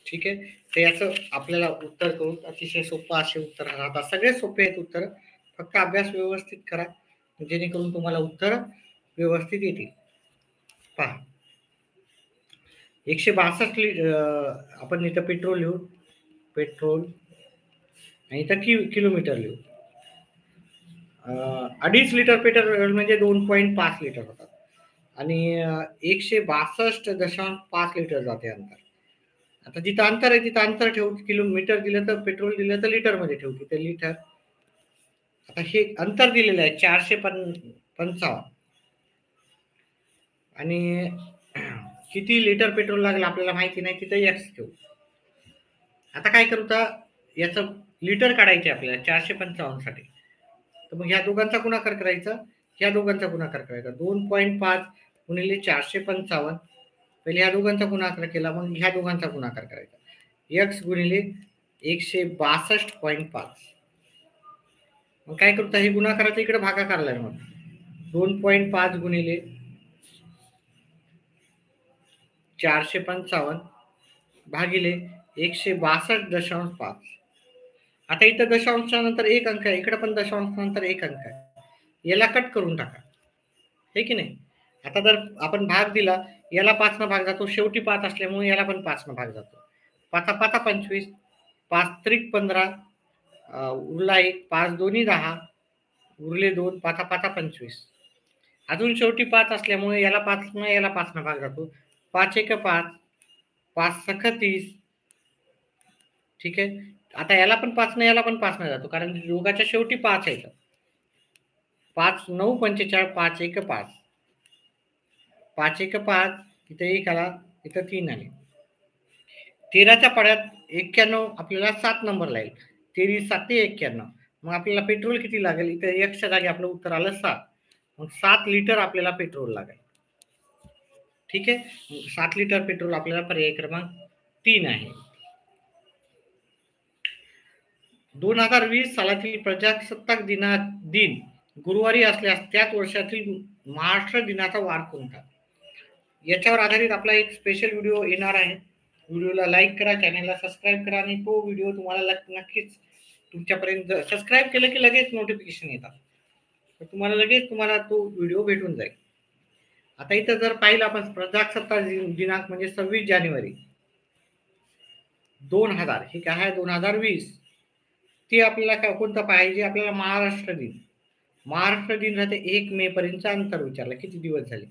ठीक आहे. तर याचं आपल्याला उत्तर करून अतिशय सोपं असे उत्तर राहतात. सगळे सोपे आहेत उत्तर, फक्त अभ्यास व्यवस्थित करा जेणेकरून तुम्हाला उत्तर व्यवस्थित येतील. पहा 162 आपण इथं पेट्रोल लिहू, पेट्रोल आणि इथं किलोमीटर लिहू. 2.5 लिटर पेट्रोल म्हणजे 2.5 लिटर होतात आणि 162.5 लिटर जाते अंतर. आता जिथं अंतर आहे तिथं अंतर ठेवू, किलोमीटर दिलं तर पेट्रोल दिलं तर लिटर मध्ये ठेवू, तिथे लिटर. आता हे अंतर दिलेलं आहे 455 आणि किती लिटर पेट्रोल लागेल आपल्याला माहिती नाही, तिथे एक्स ठेवू. आता काय करू, तर याचं लिटर काढायचे आपल्याला 455 साठी. तर मग ह्या दोघांचा गुणाकार करायचा, ह्या दोघांचा गुणाकार करायचा. 2.5 गुणिले 455, पहिले ह्या दोघांचा गुणाकार केला, मग ह्या दोघांचा गुणाकार करायचा. एक्स गुणिले 162.5. मग काय करतो, हे गुणाकाराचा इकडे भागाकारला आहे. मग 2.5 गुणिले 455 भागिले 162.5. आता इथं दशांशानंतर एक अंक आहे, इकडे पण दशांशानंतर एक अंक आहे, याला कट करून टाका, हे की नाही. आता जर आपण भाग दिला, याला 5 न भाग जातो, शेवटी 5 असल्यामुळे याला पण 5 न भाग जातो. 5 5 25, 5 त्रिक 15, उरला 1, 5 दोन्ही 10, उरले 2, 5 5 25. अजून शेवटी 5 असल्यामुळे याला 5 न याला 5 न भाग जातो. 5 एक 5, 5 सख 30. ठीक आहे. आता याला पण 5 न याला पण 5 न जातो कारण दोघाच्या शेवटी 5 आहे. 5 9 45, 5 एक 5, 5 एक 5, इथं 1 आला, इथं 3 आले. 13च्या पाढ्यात 91 आपल्याला 7 नंबरला येईल. 23 7 91. मग आपल्याला पेट्रोल किती लागेल? इथं 1च्या जागी आपलं उत्तर आलं 7. मग 7 लिटर आपल्याला पेट्रोल लागेल. ठीक आहे. 7 लिटर पेट्रोल आपल्याला पर्याय क्रमांक 3 आहे. 2020 सालातील प्रजासत्ताक दिन गुरुवारी असल्यास त्याच वर्षातील महाराष्ट्र दिनाचा वार कोणता? याच्यावर आधारित आपला एक स्पेशल व्हिडिओ येणार आहे. व्हिडिओला लाईक करा, चॅनलला सबस्क्राईब करा आणि तो व्हिडिओ तुम्हाला नक्कीच तुमच्यापर्यंत सबस्क्राईब केलं की लगेच नोटिफिकेशन येतात. तर तुम्हाला तो व्हिडिओ भेटून जाईल. आता इथं जर पाहिलं आपण प्रजासत्ताक दिनांक म्हणजे 26 जानेवारी 2000, हे काय आहे 2020. ते आपल्याला कोणतं पाहिजे? आपल्याला महाराष्ट्र दिन. महाराष्ट्र दिन राहते 1 मे पर्यंतचा अंतर विचारलं किती दिवस झाले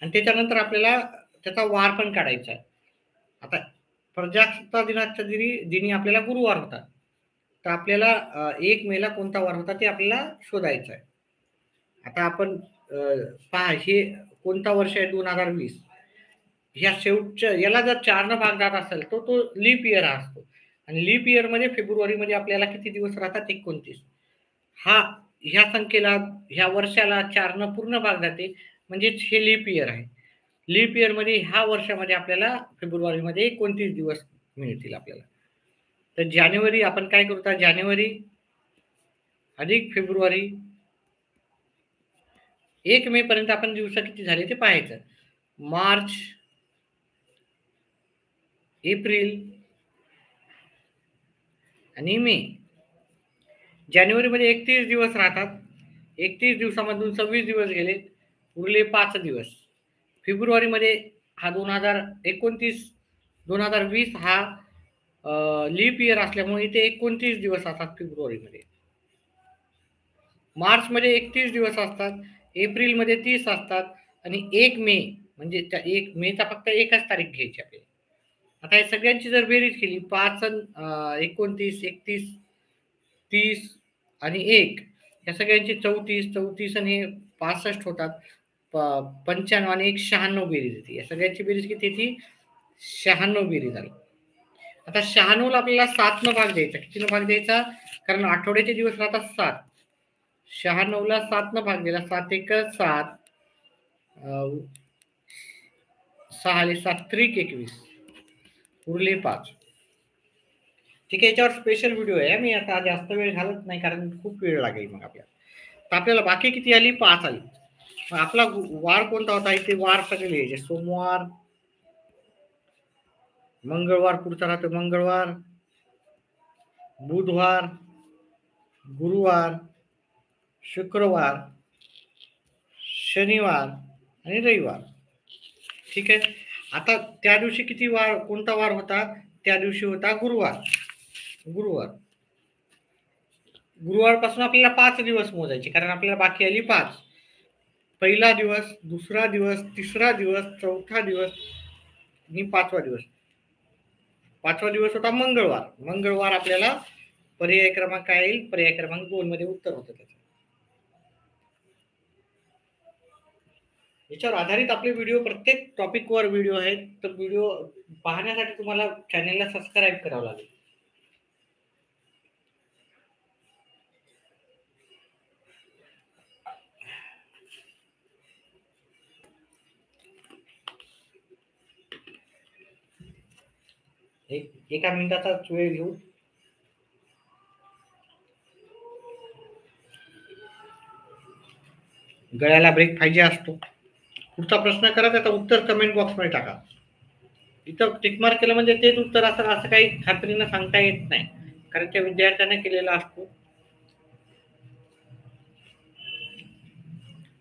आणि त्याच्यानंतर आपल्याला त्याचा वार पण काढायचा आहे. आता प्रजासत्ताक दिनाच्या दिनी आपल्याला गुरुवार होता, तर आपल्याला 1 मेला कोणता वार होता ते आपल्याला शोधायचं आहे. आता आपण पहा हे कोणता वर्ष आहे 2020. ह्या शेवटच्या याला जर 4 न भाग जात असेल तर तो लीप इयर असतो आणि लीप इयर मध्ये फेब्रुवारीमध्ये आपल्याला किती दिवस राहतात? 29. ह्या संख्येला ह्या वर्षाला 4 न पूर्ण भाग जाते म्हणजे हे लीप इयर आहे. लीप इयर मध्ये ह्या वर्षामध्ये आपल्याला फेब्रुवारीमध्ये 29 दिवस मिळतील आपल्याला. तर जानेवारी आपण काय करू? तर जानेवारी अधिक फेब्रुवारी 1 मे पर्यंत आपण दिवस किती झाले ते पाहायचं. मार्च, एप्रिल आणि मे. जानेवारीमध्ये 31 दिवस राहतात. 31 दिवसामधून 26 दिवस गेले, उरले 5 दिवस. फेब्रुवारीमध्ये हा 2020 हा लीप इयर असल्यामुळे इथे 29 दिवस असतात फेब्रुवारीमध्ये. मार्चमध्ये 31 दिवस असतात, एप्रिलमध्ये 30 असतात आणि 1 मे म्हणजे 1 मेचा फक्त एकच तारीख घ्यायची आपल्याला. आता या सगळ्यांची जर बेरीज केली 5 29 31 30 आणि 1 या सगळ्यांची 34 आणि 65 होतात. 95 आणि 1 96 बेरीज येते. या सगळ्यांची बेरीज किती येते? 96 बेरीज आली. आता 96 ला आपल्याला 7 न भाग द्यायचा. किती न भाग द्यायचा? कारण आठवड्याचे दिवस राहतात 7. 96 ला 7 न भाग दिला. 7 एक 7, 6 आले 7 त्रिक 21, उरले 5. ठीक आहे. याच्यावर स्पेशल व्हिडिओ आहे. मी आता जास्त वेळ घालत नाही कारण खूप वेळ लागेल मग आपल्याला. तर आपल्याला बाकी किती आली? 5 आली. मग आपला वार कोणता होता? इथे वार सगळे लिहायचे. सोमवार, मंगळवार पुढचा राहतो मंगळवार, बुधवार, गुरुवार, शुक्रवार, शनिवार आणि रविवार. ठीक आहे. आता त्या दिवशी किती वार कोणता वार होता? त्या दिवशी होता गुरुवार. गुरुवारपासून आपल्याला 5 दिवस मोजायचे कारण आपल्याला बाकी आली 5. पहिला दिवस, दुसरा दिवस, तिसरा दिवस, चौथा दिवस आणि 5वा दिवस. 5वा दिवस होता मंगळवार. मंगळवार आपल्याला पर्याय क्रमांक काय येईल? पर्याय क्रमांक 2 मध्ये उत्तर होतं त्याचं. याच्यावर आधारित आपले व्हिडिओ प्रत्येक टॉपिकवर व्हिडिओ आहेत. तर व्हिडिओ पाहण्यासाठी तुम्हाला चॅनलला सबस्क्राईब करावं लागेल. एका मिनिटाचाच वेळ घेऊ. गळ्याला ब्रेक पाहिजे असतो. पुढचा प्रश्न करा, त्याचं उत्तर कमेंट बॉक्समध्ये टाका. इथं टिकमार्क केलं म्हणजे तेच उत्तर असं काही खात्रीनं सांगता येत नाही कारण त्या विद्यार्थ्याने केलेला असतो.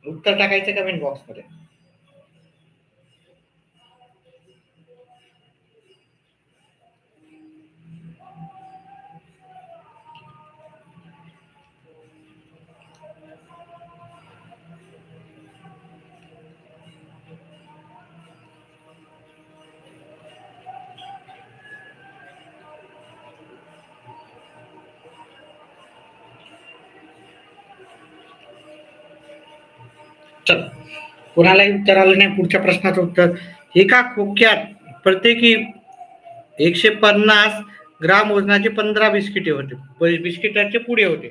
उत्तर टाकायचं कमेंट बॉक्समध्ये. चल, कोणालाही उत्तर आलं नाही. पुढच्या प्रश्नाचं उत्तर: एका खोक्यात प्रत्येकी 150 ग्राम वजनाचे 15 बिस्किटे होते. बिस्किटाचे पुडे होते.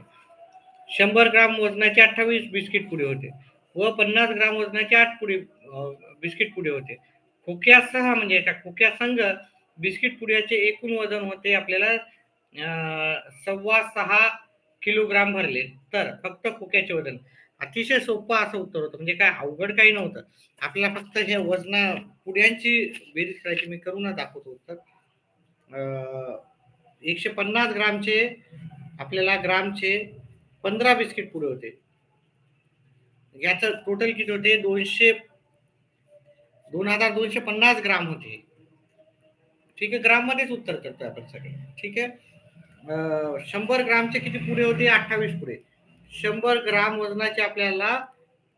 100 ग्राम वजनाचे 28 बिस्किट पुडे होते व 50 ग्राम वजनाचे 8 बिस्किट पुडे होते. खोक्यासह म्हणजे एका खोक्यासंग बिस्किट पुड्याचे एकूण वजन होते आपल्याला 6.25 किलोग्राम भरले तर फक्त खोक्याचे वजन. अतिशय सोपं असं उत्तर होतं, म्हणजे काय अवघड काही नव्हतं. आपल्याला फक्त हे वजना पुड्यांची बेरीज करायची. मी करूनच दाखवतो उत्तर. 150 ग्रामचे आपल्याला ग्रामचे 15 बिस्किट पुडे होते. याचं टोटल किती होते? 2250 ग्राम होते. ठीक आहे, ग्राम मध्येच उत्तर करतोय आपण सगळे. ठीक आहे. 100 ग्रामचे किती पुडे होते? 28 पुडे. 100 ग्राम वजनाचे आपल्याला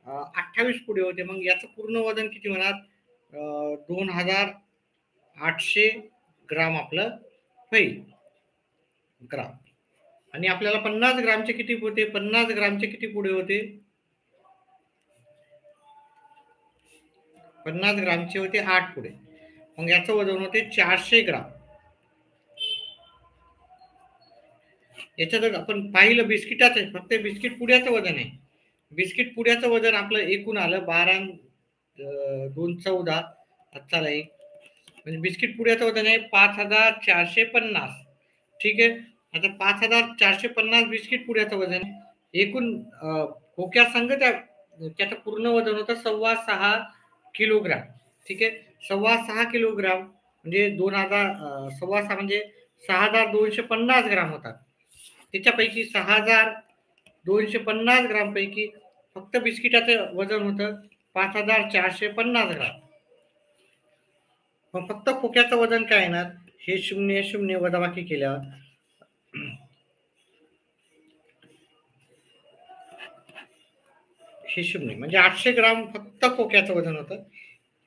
28 पुडे होते. मग याचं पूर्ण वजन किती होणार? 2800 ग्राम आपलं होईल ग्राम. आणि आपल्याला 50 ग्रामचे किती होते? 50 ग्रामचे किती पुडे होते? 50 ग्रामचे होते 8 पुडे. मग याचं वजन होते 400 ग्राम. याच्यात आपण पाहिलं बिस्किटाचं, फक्त बिस्किट पुड्याचं वजन आहे. बिस्किट पुड्याचं वजन आपलं एकूण आलं 12 2 14 चला एक, म्हणजे बिस्किट पुड्याचं वजन आहे 5450. ठीक आहे. आता 5450 बिस्किट पुड्याचं वजन आहे. एकूण खोक्या संघ त्याचं पूर्ण वजन होतं 6.25 किलोग्राम. ठीक आहे. 6.25 किलोग्राम म्हणजे 6.25 म्हणजे 6250 ग्राम होतात. त्याच्यापैकी 6250 ग्राम पैकी फक्त बिस्किटाचं वजन होतं 5450 ग्राम. मग फक्त खोक्याचं वजन काय येणार? हे 0 0 वजाबाकी केल्यावर हे 0 म्हणजे 800 ग्राम फक्त खोक्याचं वजन होतं.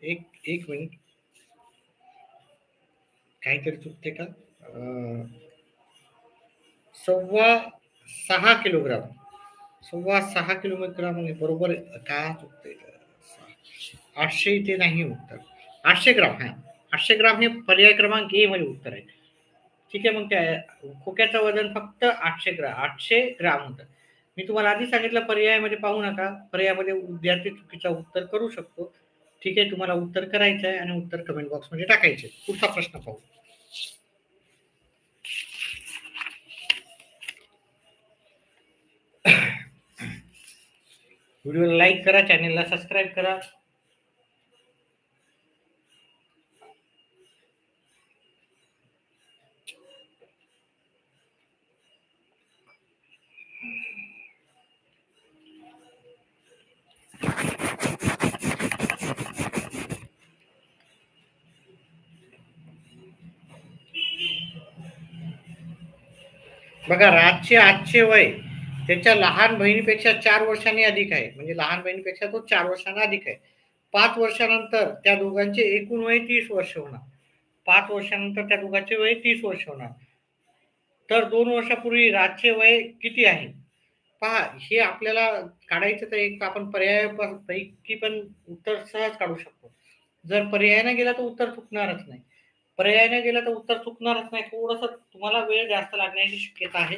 एक मिनिट, काहीतरी चुकते का? 6.25 किलोग्राम. 6.25 किलोग्राम म्हणजे बरोबर का चुकते? 800 इथे नाही उत्तर. 800 ग्राम. हा, 800 ग्राम हे पर्याय क्रमांक ए मध्ये उत्तर आहे. ठीक आहे. मग त्या खोक्याचं वजन फक्त 800 ग्राम होतं. मी तुम्हाला आधी सांगितलं पर्यायामध्ये पाहू नका. पर्यायामध्ये विद्यार्थी चुकीचं उत्तर करू शकतो. ठीक आहे. तुम्हाला उत्तर करायचं आहे आणि उत्तर कमेंट बॉक्स मध्ये टाकायचे. पुढचा प्रश्न पाहू. व्हिडिओला लाईक करा, चॅनेलला सबस्क्राईब करा. बघा, राजचे आजचे वय त्याच्या लहान बहिणीपेक्षा 4 वर्षांनी अधिक आहे. म्हणजे लहान बहिणीपेक्षा तो 4 वर्षांना अधिक आहे. 5 वर्षानंतर त्या दोघांचे एकूण वय 30 वर्ष होणार. 5 वर्षानंतर त्या दोघांचे वय 30 वर्ष होणार. तर 2 वर्षापूर्वी राजचे वय किती आहे? पहा, हे आपल्याला काढायचं तर एक आपण पर्यायापैकी पण उत्तर सहज काढू शकतो. जर पर्यायाने गेला तर उत्तर चुकणारच नाही. पर्यायाने गेला तर उत्तर चुकणारच नाही. थोडंसं तुम्हाला वेळ जास्त लागण्याची शक्यता आहे,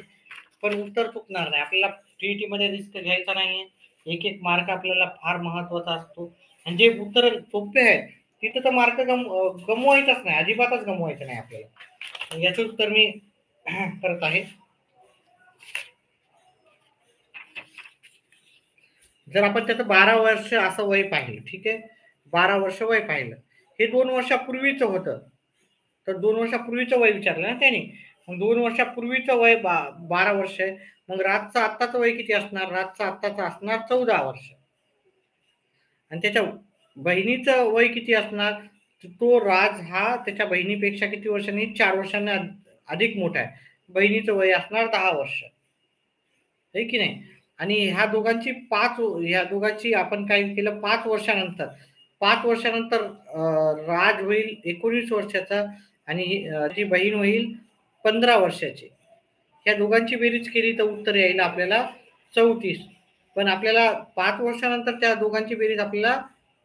पण उत्तर चुकणार नाही. आपल्याला टीईटी मध्ये रिस्क घ्यायचा नाहीये. एक एक मार्क आपल्याला फार महत्वाचा असतो. आणि जे उत्तर सोपे आहे तिथं तर मार्क गमवायचाच नाही, अजिबातच गमवायचं नाही आपल्याला. याचं उत्तर मी करत आहे. जर आपण त्याचं 12 वर्ष असं वय पाहिलं, ठीक आहे, 12 वर्ष वय पाहिलं, हे 2 वर्षापूर्वीचं होतं. तर 2 वर्षापूर्वीचं वय विचारलं ना त्याने. मग 2 वर्षापूर्वीचं वय 12 वर्ष आहे. मग राजचं आत्ताचं वय किती असणार? राजचं आत्ताचं असणार 14 वर्ष. आणि त्याच्या बहिणीचं वय किती असणार? तो राज हा त्याच्या बहिणीपेक्षा किती वर्षांनी? 4 वर्षांनी अधिक मोठा आहे. बहिणीचं वय असणार 10 वर्ष. आहे की नाही? आणि ह्या दोघांची आपण काय केलं? 5 वर्षानंतर 5 वर्षानंतर राज होईल 19 वर्षाचा आणि जी बहीण होईल 15 वर्षाची. ह्या दोघांची बेरीज केली तर उत्तर येईल आपल्याला 34. पण आपल्याला 5 वर्षानंतर त्या दोघांची बेरीज आपल्याला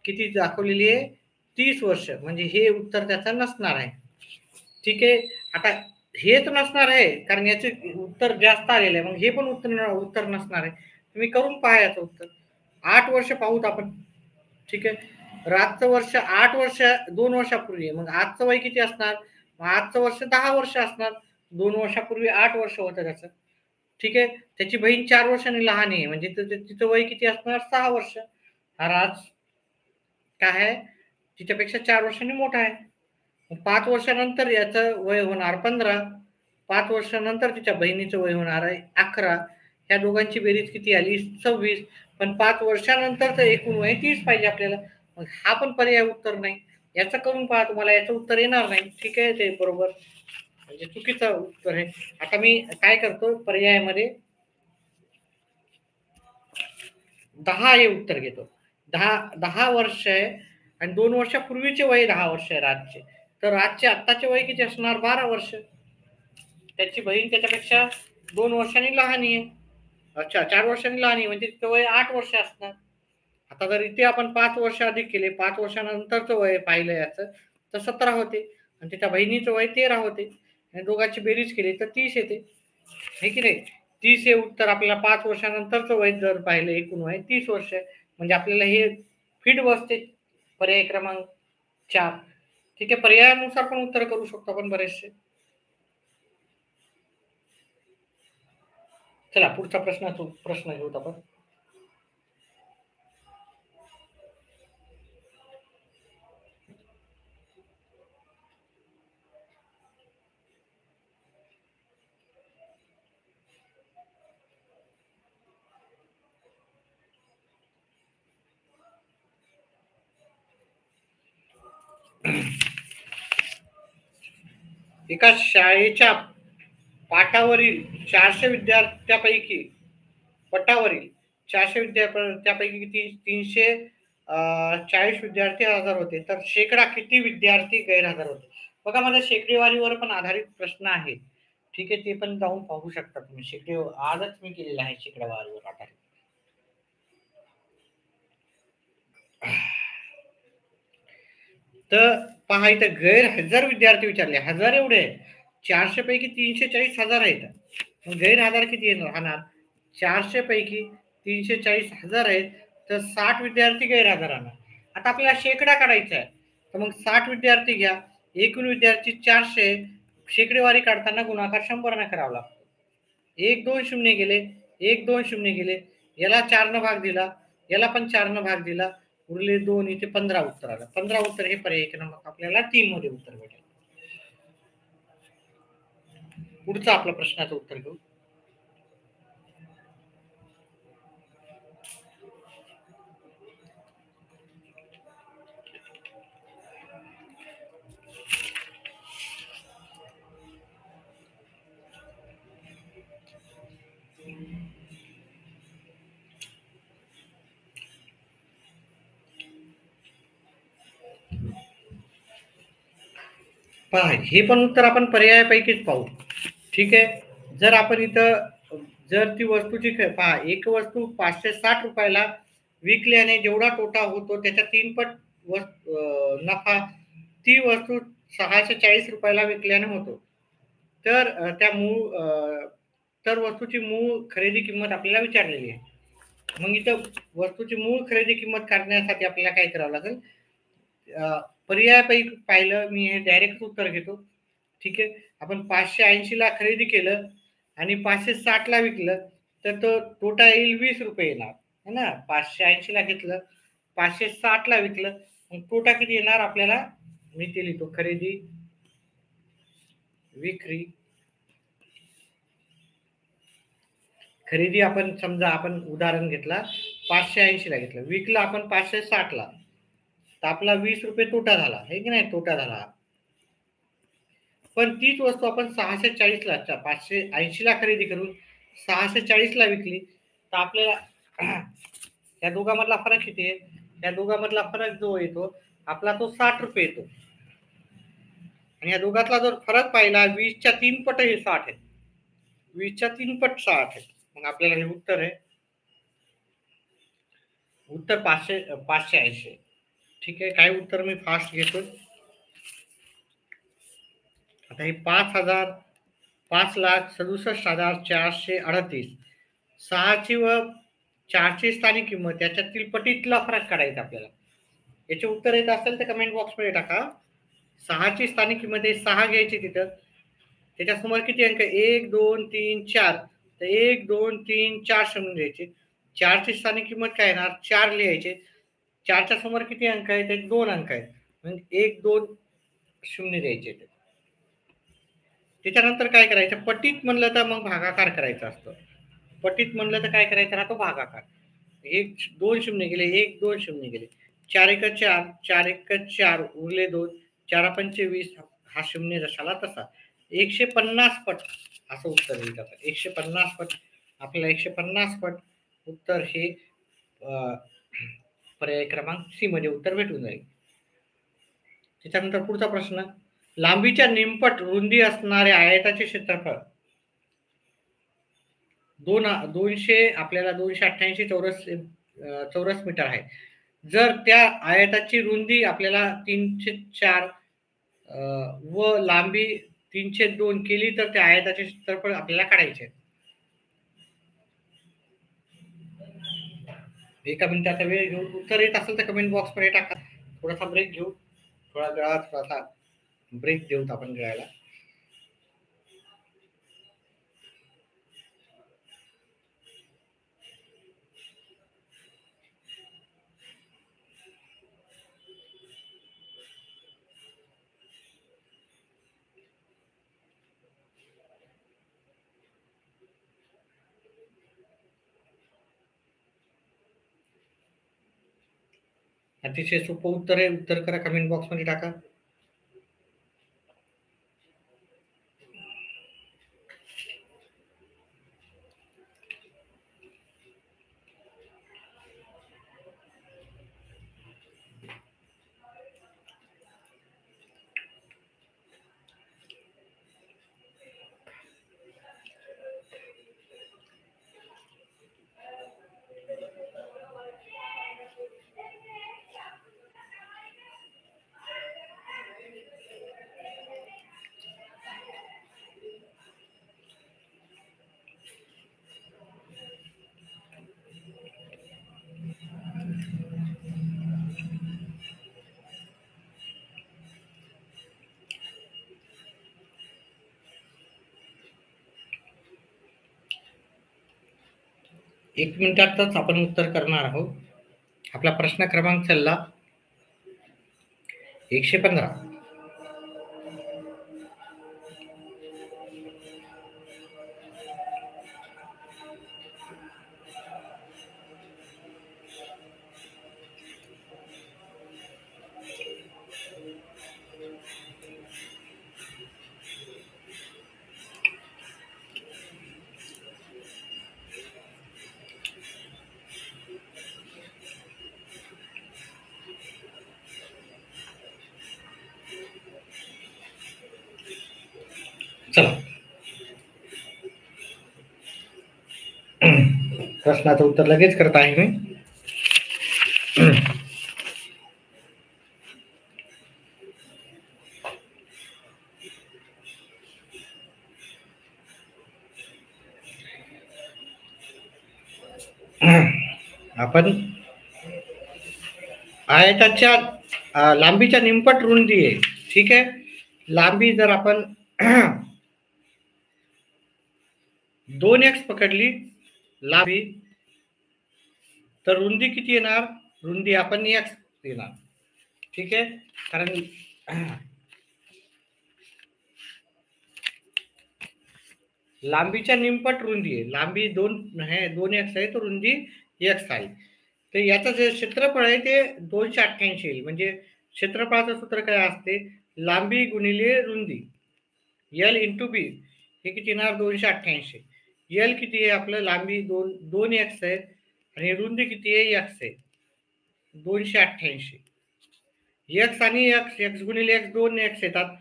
किती दाखवलेली आहे? 30 वर्ष. म्हणजे हे उत्तर त्याचं नसणार आहे. ठीक आहे. आता हेच नसणार आहे, कारण याचे उत्तर जास्त आलेलं आहे. मग हे पण उत्तर नसणार आहे. तुम्ही करून पहा याचं उत्तर. 8 वर्ष पाहूत आपण. ठीक आहे. आजचं वर्ष 8 वर्ष 2 वर्षापूर्वी. मग आजचं वय किती असणार? मग आजचं वर्ष 10 वर्ष असणार. 2 वर्षापूर्वी 8 वर्ष होतं त्याचं. ठीक आहे. त्याची बहीण 4 वर्षांनी लहान आहे. म्हणजे तिचं वय किती असणार? 6 वर्ष. हा राज काय आहे? तिच्यापेक्षा 4 वर्षांनी मोठा आहे. 5 वर्षानंतर याचं वय होणार 15. 5 वर्षानंतर तिच्या बहिणीचं वय होणार आहे 11. ह्या दोघांची बेरीज किती आली? 26. पण 5 वर्षानंतरचं एकूण वय 30 पाहिजे आपल्याला. मग हा पण पर्याय उत्तर नाही. याचं करून पहा, तुम्हाला याचं उत्तर येणार नाही. ठीक आहे, ते बरोबर म्हणजे चुकीचं उत्तर आहे. आता मी काय करतो, पर्यायामध्ये 10 हे उत्तर घेतो. 10 वर्ष आहे आणि 2 वर्षापूर्वीचे वय 10 वर्ष आहे राजचे. तर राजचे आत्ताचे वय किती असणार? 12 वर्ष. त्याची बहीण त्याच्यापेक्षा 2 वर्षांनी लहान आहे. अच्छा, 4 वर्षांनी लहान आहे, म्हणजे तिचं वय 8 वर्ष असणार. आता जर इथे आपण 5 वर्ष अधिक केले, 5 वर्षानंतरचं वय पाहिलं याचं, तर 17 होते आणि त्याच्या बहिणीचं वय 13 होते आणि दोघांची बेरीज केली तर 30 येते. हे की नाही? 30 हे उत्तर आपल्याला 5 वर्षानंतरचं वय जर पाहिलं, एकूण वय 30 वर्ष आहे. म्हणजे आपल्याला हे फिट बसते. पर्याय क्रमांक 4. ठीक आहे. पर्यायानुसार पण उत्तर करू शकतो आपण बरेचसे. चला पुढचा प्रश्न घेऊत आपण. एका शाळेच्या पाठावरील 400 विद्यार्थ्यापैकी पटावरील 400 विद्यार्थ्यापैकी किती? 340 विद्यार्थी हजर होते. तर शेकडा किती विद्यार्थी गैरहजर होते? बघा, माझा शेकडेवारीवर पण आधारित प्रश्न आहे. ठीक आहे, ते पण जाऊन पाहू शकता तुम्ही. आजच मी केलेला आहे शेकडेवारीवर आधारित. तर पहा, इथं गैरहजर विद्यार्थी विचारले. हजार एवढे 400 पैकी 340 हजार आहेत. मग गैरहजर किती राहणार? 400 पैकी 340 हजार आहेत, तर 60 विद्यार्थी गैरहजर राहणार. आता आपल्याला शेकडा काढायचा आहे, तर मग 60 विद्यार्थी घ्या. एकूण विद्यार्थी 400, शेकडेवारी काढताना गुणाकार 100 ने करावा लागतो. 1 2 शून्य गेले, 1 2 शून्य गेले, याला 4 न भाग दिला, याला पण 4 न भाग दिला, उरले 2. इथे 15 उत्तर आलं. 15 उत्तर हे पर्याय क्रमांक आपल्याला 3 मध्ये उत्तर भेटेल. पुढचा आपला प्रश्नाचं उत्तर घेऊ. पहा, हे पण उत्तर आपण पर्यायापैकीच पाहू. ठीक आहे. जर आपण इथं जर ती वस्तूची पहा, एक वस्तू 560 रुपयाला विकल्याने जेवढा तोटा होतो त्याच्या 3 पट नफा ती वस्तू 640 रुपयाला विकल्याने होतो. तर त्या तर वस्तूची मूळ खरेदी किंमत आपल्याला विचारलेली आहे. मग इथं वस्तूची मूळ खरेदी किंमत काढण्यासाठी आपल्याला काय करावं लागेल? पर्यायापैकी पाहिलं मी, हे डायरेक्ट उत्तर घेतो. ठीक आहे. आपण 580 ला खरेदी केलं आणि 560 ला विकलं, तर तो तोटा येईल 20 रुपये येणार है ना. 580 ला घेतलं, 560 ला विकलं, मग तोटा किती येणार आपल्याला? मी ते लिहितो, खरेदी विक्री. खरेदी आपण समजा आपण उदाहरण घेतला 580 ला घेतलं, विकलं आपण 560 ला, तर आपला 20 रुपये तोटा झाला, हे की नाही? तोटा झाला. पण तीच वस्तू आपण 640 ला 580 ला खरेदी करून 640 ला विकली, तर आपल्याला या दोघांमधला फरक किती आहे? या दोघांमधला फरक जो येतो आपला, तो 60 रुपये येतो. आणि या दोघातला जर फरक पाहिला, 20च्या 3 पट हे 60 आहे. 20च्या 3 पट 60 आहे. मग आपल्याला हे उत्तर आहे उत्तर 580. ठीक आहे, काही उत्तर मी फास्ट घेतो. आता हे 5,67,438 6ची व 4ची स्थानिक किंमत याच्यातील पटीतला फरक काढायचा आपल्याला. याचे उत्तर येत असेल तर कमेंट बॉक्समध्ये टाका. 6ची स्थानिक किंमत आहे 6 घ्यायची तिथं. त्याच्यासमोर किती अंक आहे 1 2 3 4, तर 1 2 3 4 शून्य द्यायचे. 4ची स्थानिक किंमत काय येणार 4 लिहायचे. 4च्या समोर किती अंक आहेत, ते 2 अंक आहेत, म्हणजे 1 2 शून्य द्यायचे. त्याच्यानंतर काय करायचं, पटीत म्हणलं तर मग भागाकार करायचा असतो. पटीत म्हणलं तर काय करायचं राहतो भागाकार. 2 शून्य गेले, 1 2 शून्य गेले, 4 1 4, 4 1 4 उरले 2, 4 5 20, हा शून्य जशाला तसा 150 पट असं उत्तर दिलं जातं. 150 पट आपल्याला 150 पट उत्तर हे पर्याय क्रमांक सी मध्ये उत्तर भेटून जाईल. त्याच्यानंतर पुढचा प्रश्न, लांबीच्या निमपट रुंदी असणाऱ्या आयताचे क्षेत्रफळ 200 आपल्याला 288 चौरस मीटर आहे. जर त्या आयताची रुंदी आपल्याला 304 व लांबी 302 केली तर त्या आयताचे क्षेत्रफळ आपल्याला काढायचे. एका मिनिटाचा वेळ घेऊन उत्तर येत असेल तर कमेंट बॉक्स मध्ये टाका. थोडासा ब्रेक घेऊ, थोडासा ब्रेक देऊत आपण गिळायला. अतिशय सोपं उत्तर आहे. उत्तर करा, कमेंट बॉक्स मध्ये टाका. एक मिनिटातच आपण उत्तर करणार आहोत. आपला प्रश्न क्रमांक चालला 115. चला, प्रश्नाचं उत्तर लगेच करत आहे मी. आपण आयताच्या लांबीच्या निमपट रुंदी आहे. ठीक आहे, लांबी जर आपण 2x पकडली लांबी, तर रुंदी किती येणार, रुंदी आपण x येणार. ठीक आहे, कारण लांबीच्या निमपट रुंदी आहे. लांबी 2x आहे, तर रुंदी x आहे. तर याचं जे क्षेत्रफळ आहे ते 288 येईल. म्हणजे क्षेत्रफळाचं सूत्र काय असते, लांबी गुणिले रुंदी L इंटू बी, हे किती येणार 288. L किती आहे आपलं, लांबी 2x आहे आणि रुंदी किती आहे x आहे 288. x आणि x गुणिले x 2x येतात,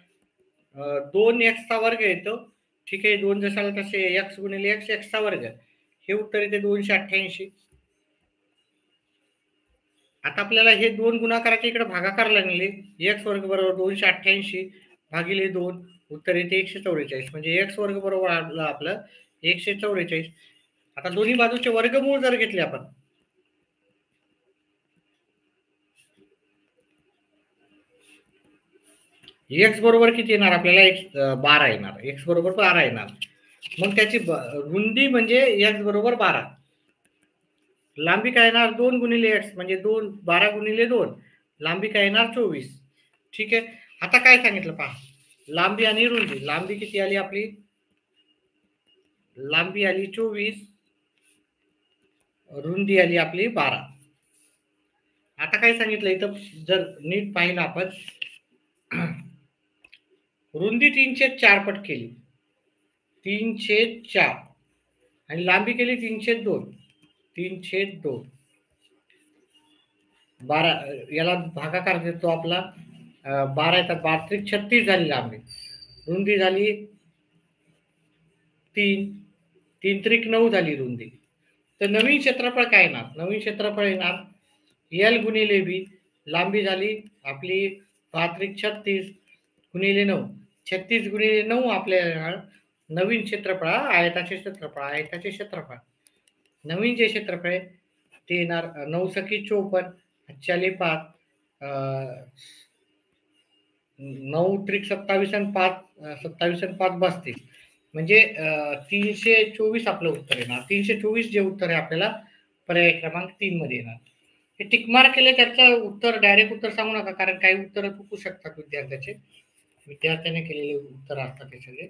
2x चा वर्ग येतो. ठीक आहे, 2 जशाला तसे x गुणिले x चा वर्ग, हे उत्तर येते 288. आता आपल्याला हे दोन गुणाकाराचे इकडे भागाकार लागले. एक्स वर्ग बरोबर 288 भागिले 2, उत्तर येते 144. म्हणजे एक्स वर्ग बरोबर आपलं 144. आता दोन्ही बाजूचे वर्गमूळ जर घेतले आपण, एक्स बरोबर किती येणार आपल्याला? एक्स 12 येणार. एक्स बरोबर 12 येणार. मग त्याची रुंदी म्हणजे एक्स बरोबर 12. लांबी काय येणार? 2 गुणिले एक्स म्हणजे 12 गुणिले 2. लांबी काय येणार? 24. ठीक आहे. आता काय सांगितलं पहा, लांबी आणि रुंदी. लांबी किती आली आपली? लांबी आली 24, रुंदी आली आपली 12. आता काय सांगितलं इथं जर नीट पाहिलं आपण, रुंदी 3/4 पट केली, 3/4, आणि लांबी केली 3/2, 3/2. 12 याला भागाकार देतो आपला 12 येतात, 12 36 झाली लांबी. रुंदी झाली 3, 3 9 झाली रुंदी. तर नवीन क्षेत्रफळ काय येणार? नवीन क्षेत्रफळ येणार एल गुणिले बी. लांबी झाली आपली 5 36 गुणिले 9, 36 गुणिले 9 आपल्या नवीन क्षेत्रफळ, आयताचे क्षेत्रफळ, आयताचे क्षेत्रफळ. नवीन जे क्षेत्रफळ आहे ते येणार 9 सकी 54, 5 9 त्रिक 27 आणि 5 27 आणि 5 32. म्हणजे 324 आपलं उत्तर येणार. 324 जे उत्तर आहे आपल्याला पर्याय क्रमांक 3 मध्ये येणार. हे टिकमार्क केले त्याचं उत्तर डायरेक्ट उत्तर सांगू नका, कारण काही उत्तर चुकू शकतात विद्यार्थ्याचे. विद्यार्थ्याने केलेले उत्तर असतात ते सगळे,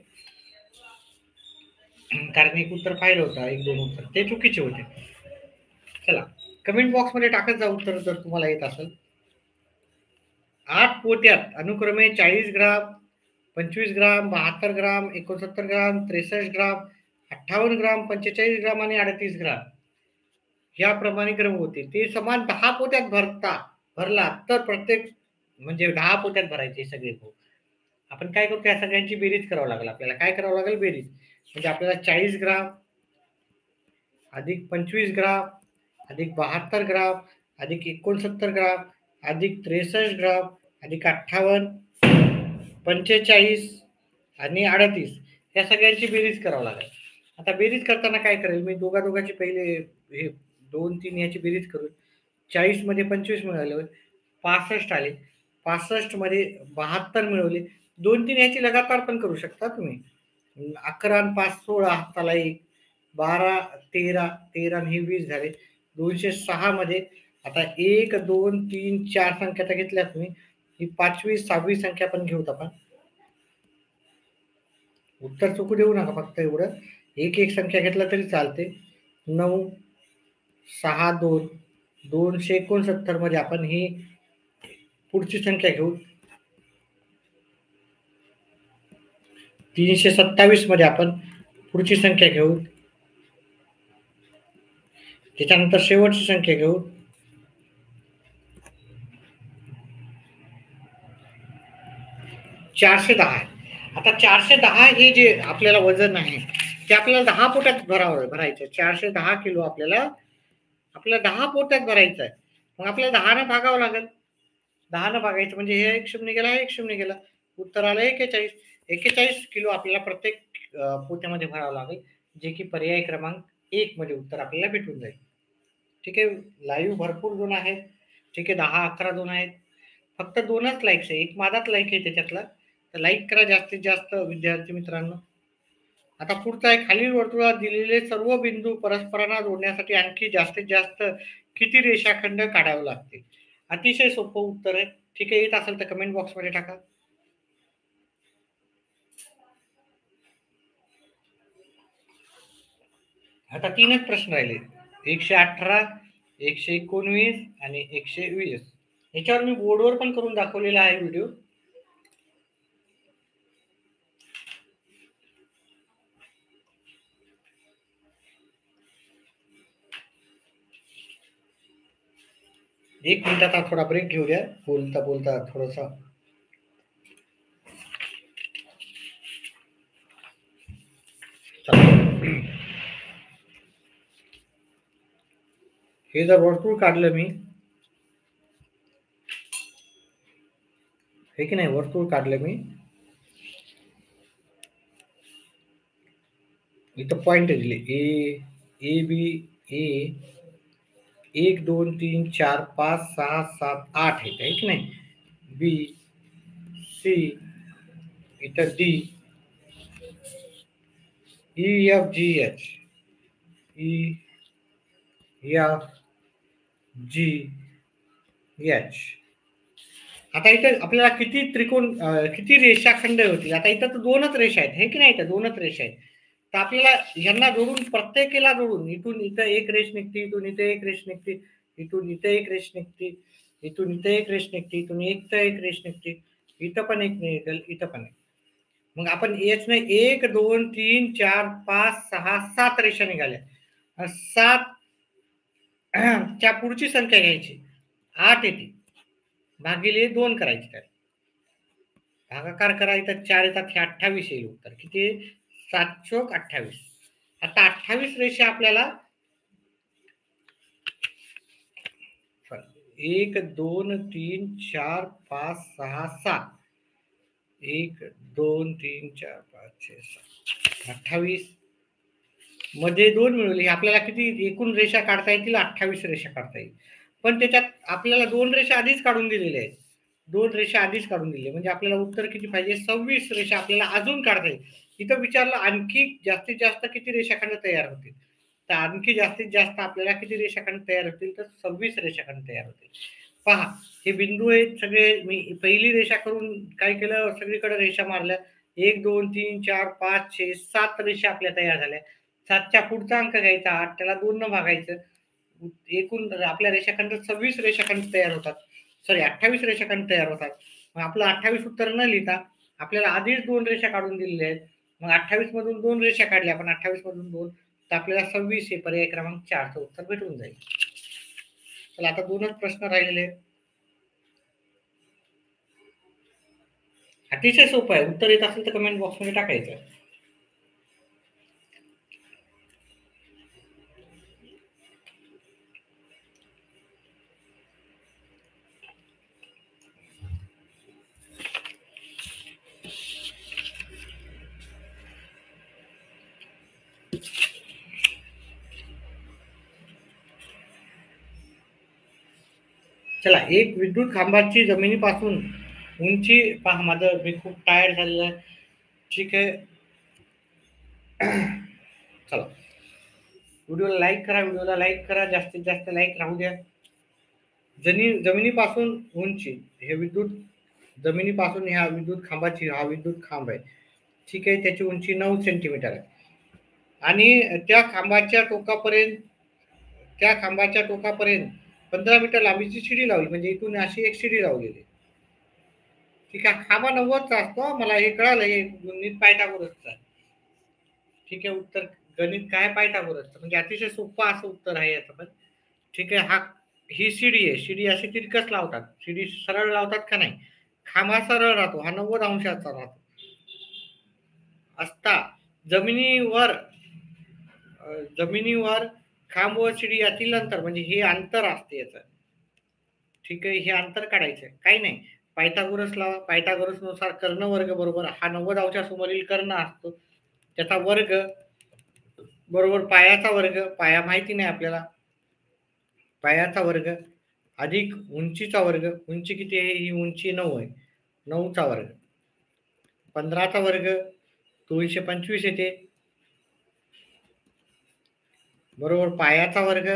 कारण एक उत्तर पाहिलं होतं, 1-2 उत्तर ते चुकीचे होते. चला कमेंट बॉक्स मध्ये टाकत जा उत्तर जर तुम्हाला येत असेल. 8 पोत्यात अनुक्रमे 40 ग्राम, 25 ग्राम, 72 ग्राम, 69 ग्राम, 63 ग्राम, 58 ग्राम, 45 ग्राम आणि 38 ग्राम याप्रमाणे क्रम होते. ते समान 10 पोत्यात भरला तर प्रत्येक म्हणजे 10 पोत्यात भरायचे सगळे पोत. आपण काय करतो, या सगळ्यांची बेरीज करावं लागेल आपल्याला. काय करावं लागेल? बेरीज. म्हणजे आपल्याला 40 ग्राम अधिक 25 ग्राम अधिक 72 ग्राम अधिक 69 ग्राम अधिक 63 ग्राम अधिक 58, 45 आणि 38 या सगळ्यांची बेरीज करावं लागेल. आता बेरीज करताना काय करेल मी, दोघांची पहिले हे 2-3 याची बेरीज करून 40 मध्ये 25 मिळाले, 65 आले, 65 मध्ये 72 मिळवले. 2-3 याची लगातार पण करू शकता तुम्ही. 11 आणि 5 16 हाताला 1, 12 13 13 आणि 20 झाले. 206 मध्ये आता 1 2 3 4 संख्या तर घेतल्या तुम्ही, ही 5वी 6वी संख्या पण घेऊत आपण. उत्तर चुकू देऊ नका, फक्त एवढं एक एक संख्या घेतला तरी चालते. 9 6 2 269 मध्ये आपण ही पुढची संख्या घेऊ. 327 मध्ये आपण पुढची संख्या घेऊ. त्याच्यानंतर शेवटची संख्या घेऊ. 410. आता 410 हे जे आपल्याला वजन आहे ते आपल्याला 10 पोत्यात भरायचं. 410 किलो आपल्याला 10 पोत्यात भरायचं आहे. मग आपल्याला 10 ने भागावं लागेल. 10 ने भागायचं म्हणजे हे 1 शून्य गेला, 1 शून्य गेला. उत्तर आलं 41. 41 किलो आपल्याला प्रत्येक पोत्यामध्ये भरावं लागेल, जे की पर्याय क्रमांक 1 मध्ये उत्तर आपल्याला भेटून जाईल. ठीक आहे. लाईव्ह भरपूर जण आहेत. ठीक आहे. 10-11 जण आहेत. फक्त 2च लाईक्स आहे. एक माझाच लाईक आहे त्याच्यातला. तर लाईक करा जास्तीत जास्त विद्यार्थी मित्रांनो. आता पुढचा आहे, खालील वर्तुळात दिलेले सर्व बिंदू परस्परांना जोडण्यासाठी आणखी जास्तीत जास्त किती रेषाखंड काढावे लागतील? अतिशय सोपं उत्तर आहे. ठीक आहे. येत असेल तर कमेंट बॉक्स मध्ये टाका. आता 3च प्रश्न राहिले. 118, 119 आणि 120. याच्यावर मी बोर्डवर पण करून दाखवलेला आहे व्हिडिओ. एक मिनिटाचा थोडा ब्रेक घेऊ द्या, बोलता बोलता थोडंसं. हे जर वर्तुळ काढलं मी, हे की नाही, वर्तुळ काढलं मी, इथं पॉइंट दिले ए, ए बी, ए 1 2 3 4 5 6 7 8 आहे की नाही, बी सी, इथं D, E F G H, E F G H. आता इथं आपल्याला किती त्रिकोण किती रेषाखंड होतील? आता इथं तर दोनच रेषा आहेत, हे की नाही, इथं दोनच रेषा आहेत. तर आपल्याला यांना जोडून, प्रत्येकीला जोडून, इथून इथं एक रेष निघते, इथून इथं एक रेष निघते, इथून इथं एक रेष निघते, इथून इथं एक रेष निघते, इथून इथं एक रेष निघते, इथं पण एक निघेल, इथं पण एक. मग आपण याच नाही 1 2 3 4 5 6 7 रेषा निघाल्या. 7 च्या पुढची संख्या घ्यायची, 8 येते, भागिले 2 करायची. काय भागाकार करायचा, 4 येतात, हे 28 येईल उत्तर. किती? 7 चोक 28. आता 28 रेषा आपल्याला 1 2 3 4 5 6 7, 1 2 3 4 5 6 7, 28 मध्ये 2 मिळवले. आपल्याला किती एकूण रेषा काढता येतील? 28 रेषा काढता येईल. पण त्याच्यात आपल्याला 2 रेषा आधीच काढून दिलेल्या आहेत. 2 रेषा आधीच काढून दिली, म्हणजे आपल्याला उत्तर किती पाहिजे? 26 रेषा आपल्याला अजून काढता येईल. इथं विचारलं आणखी जास्तीत जास्त किती रेषाखंड तयार होतील, तर आणखी जास्तीत जास्त आपल्याला किती रेषाखंड तयार होतील? तर 26 रेषाखंड तयार होतील. पहा, हे बिंदू आहेत सगळे. मी पहिली रेषा करून काय केलं, सगळीकडे रेषा मारल्या. 1 2 3 4 5 6 7 रेषा आपल्या तयार झाल्या. 7च्या पुढचा अंक घ्यायचा 8, त्याला 2 न भागायचं. एकूण आपल्या रेषाखंड 26 रेषाखंड तयार होतात, सॉरी 28 रेषाखंड तयार होतात. मग आपलं 28 उत्तर न लिहिता आपल्याला आधीच 2 रेषा काढून दिलेल्या आहेत. मग 28 मधून 2 रेषा काढल्या आपण, 28 मधून 2, तर आपल्याला 26 हे पर्याय क्रमांक 4चं उत्तर भेटून जाईल. चला, आता 2च प्रश्न राहिलेले आहेत. अतिशय सोपं आहे. उत्तर येत असेल तर कमेंट बॉक्समध्ये टाकायचं. चला, एक विद्युत खांबाची जमिनीपासून उंची, पहा माझं, मी खूप टायर्ड झालेलं आहे. ठीक आहे, चला, व्हिडिओला लाईक करा, जास्तीत जास्त लाईक राहू द्या. जमिनीपासून उंची, हे विद्युत जमिनीपासून ह्या विद्युत खांबाची, हा विद्युत खांब आहे, ठीक आहे, त्याची उंची 9 सेंटीमीटर आहे. आणि त्या खांबाच्या टोकापर्यंत 15 मीटर लांबीची शिडी लावली, म्हणजे इथून अशी एक शिडी लावलेली. ठीक आहे, खांबा 90चा असतो, मला हे कळालं, हे गणित पायथागोरसचं आहे. ठीक आहे, उत्तर गणित काय? पायथागोरसचं, म्हणजे अतिशय सोपं असं उत्तर आहे याचं पण. ठीक आहे, ही शिडी आहे, शिडी अशी तिरकस लावतात, शिडी सरळ लावतात का नाही? खांबा सरळ राहतो, हा 90 अंशाचा राहतो. असता जमिनीवर खांब व शिडी यातील अंतर, म्हणजे हे अंतर असते याचं. ठीक आहे, हे अंतर काढायचं, काही नाही, पायथागोरस लावा. पायथागोरस नुसार कर्ण वर्ग बरोबर हा 90 अंशासमोरील कर्ण असतो, त्याचा वर्ग बरोबर पायाचा वर्ग, पाया माहिती नाही आपल्याला, पायाचा वर्ग अधिक उंचीचा वर्ग, उंची किती आहे? ही उंची 9 आहे, 9चा वर्ग, 15चा वर्ग 225 येते, बरोबर पायाचा वर्ग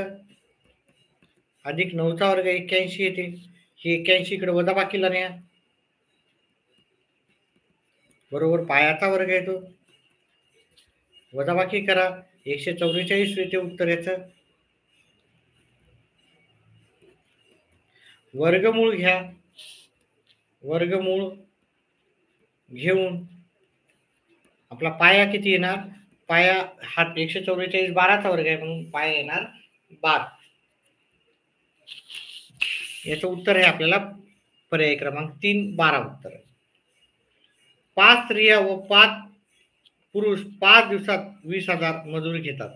अधिक 9चा वर्ग 81 येते. ही 81 इकडे वजाबाकीला न्या, बरोबर पायाचा वर्ग येतो, वजाबाकी करा, 144 येते उत्तर याचं. वर्गमूळ घ्या, वर्गमूळ घेऊन आपला पाया किती येणार? पाया हा 144 12चा वर्ग आहे, म्हणून पाया येणार 12. याचं उत्तर आहे आपल्याला पर्याय क्रमांक 3, 12 उत्तर आहे. 5 स्त्रिया व 5 पुरुष 5 दिवसात 20,000 मजुरी घेतात.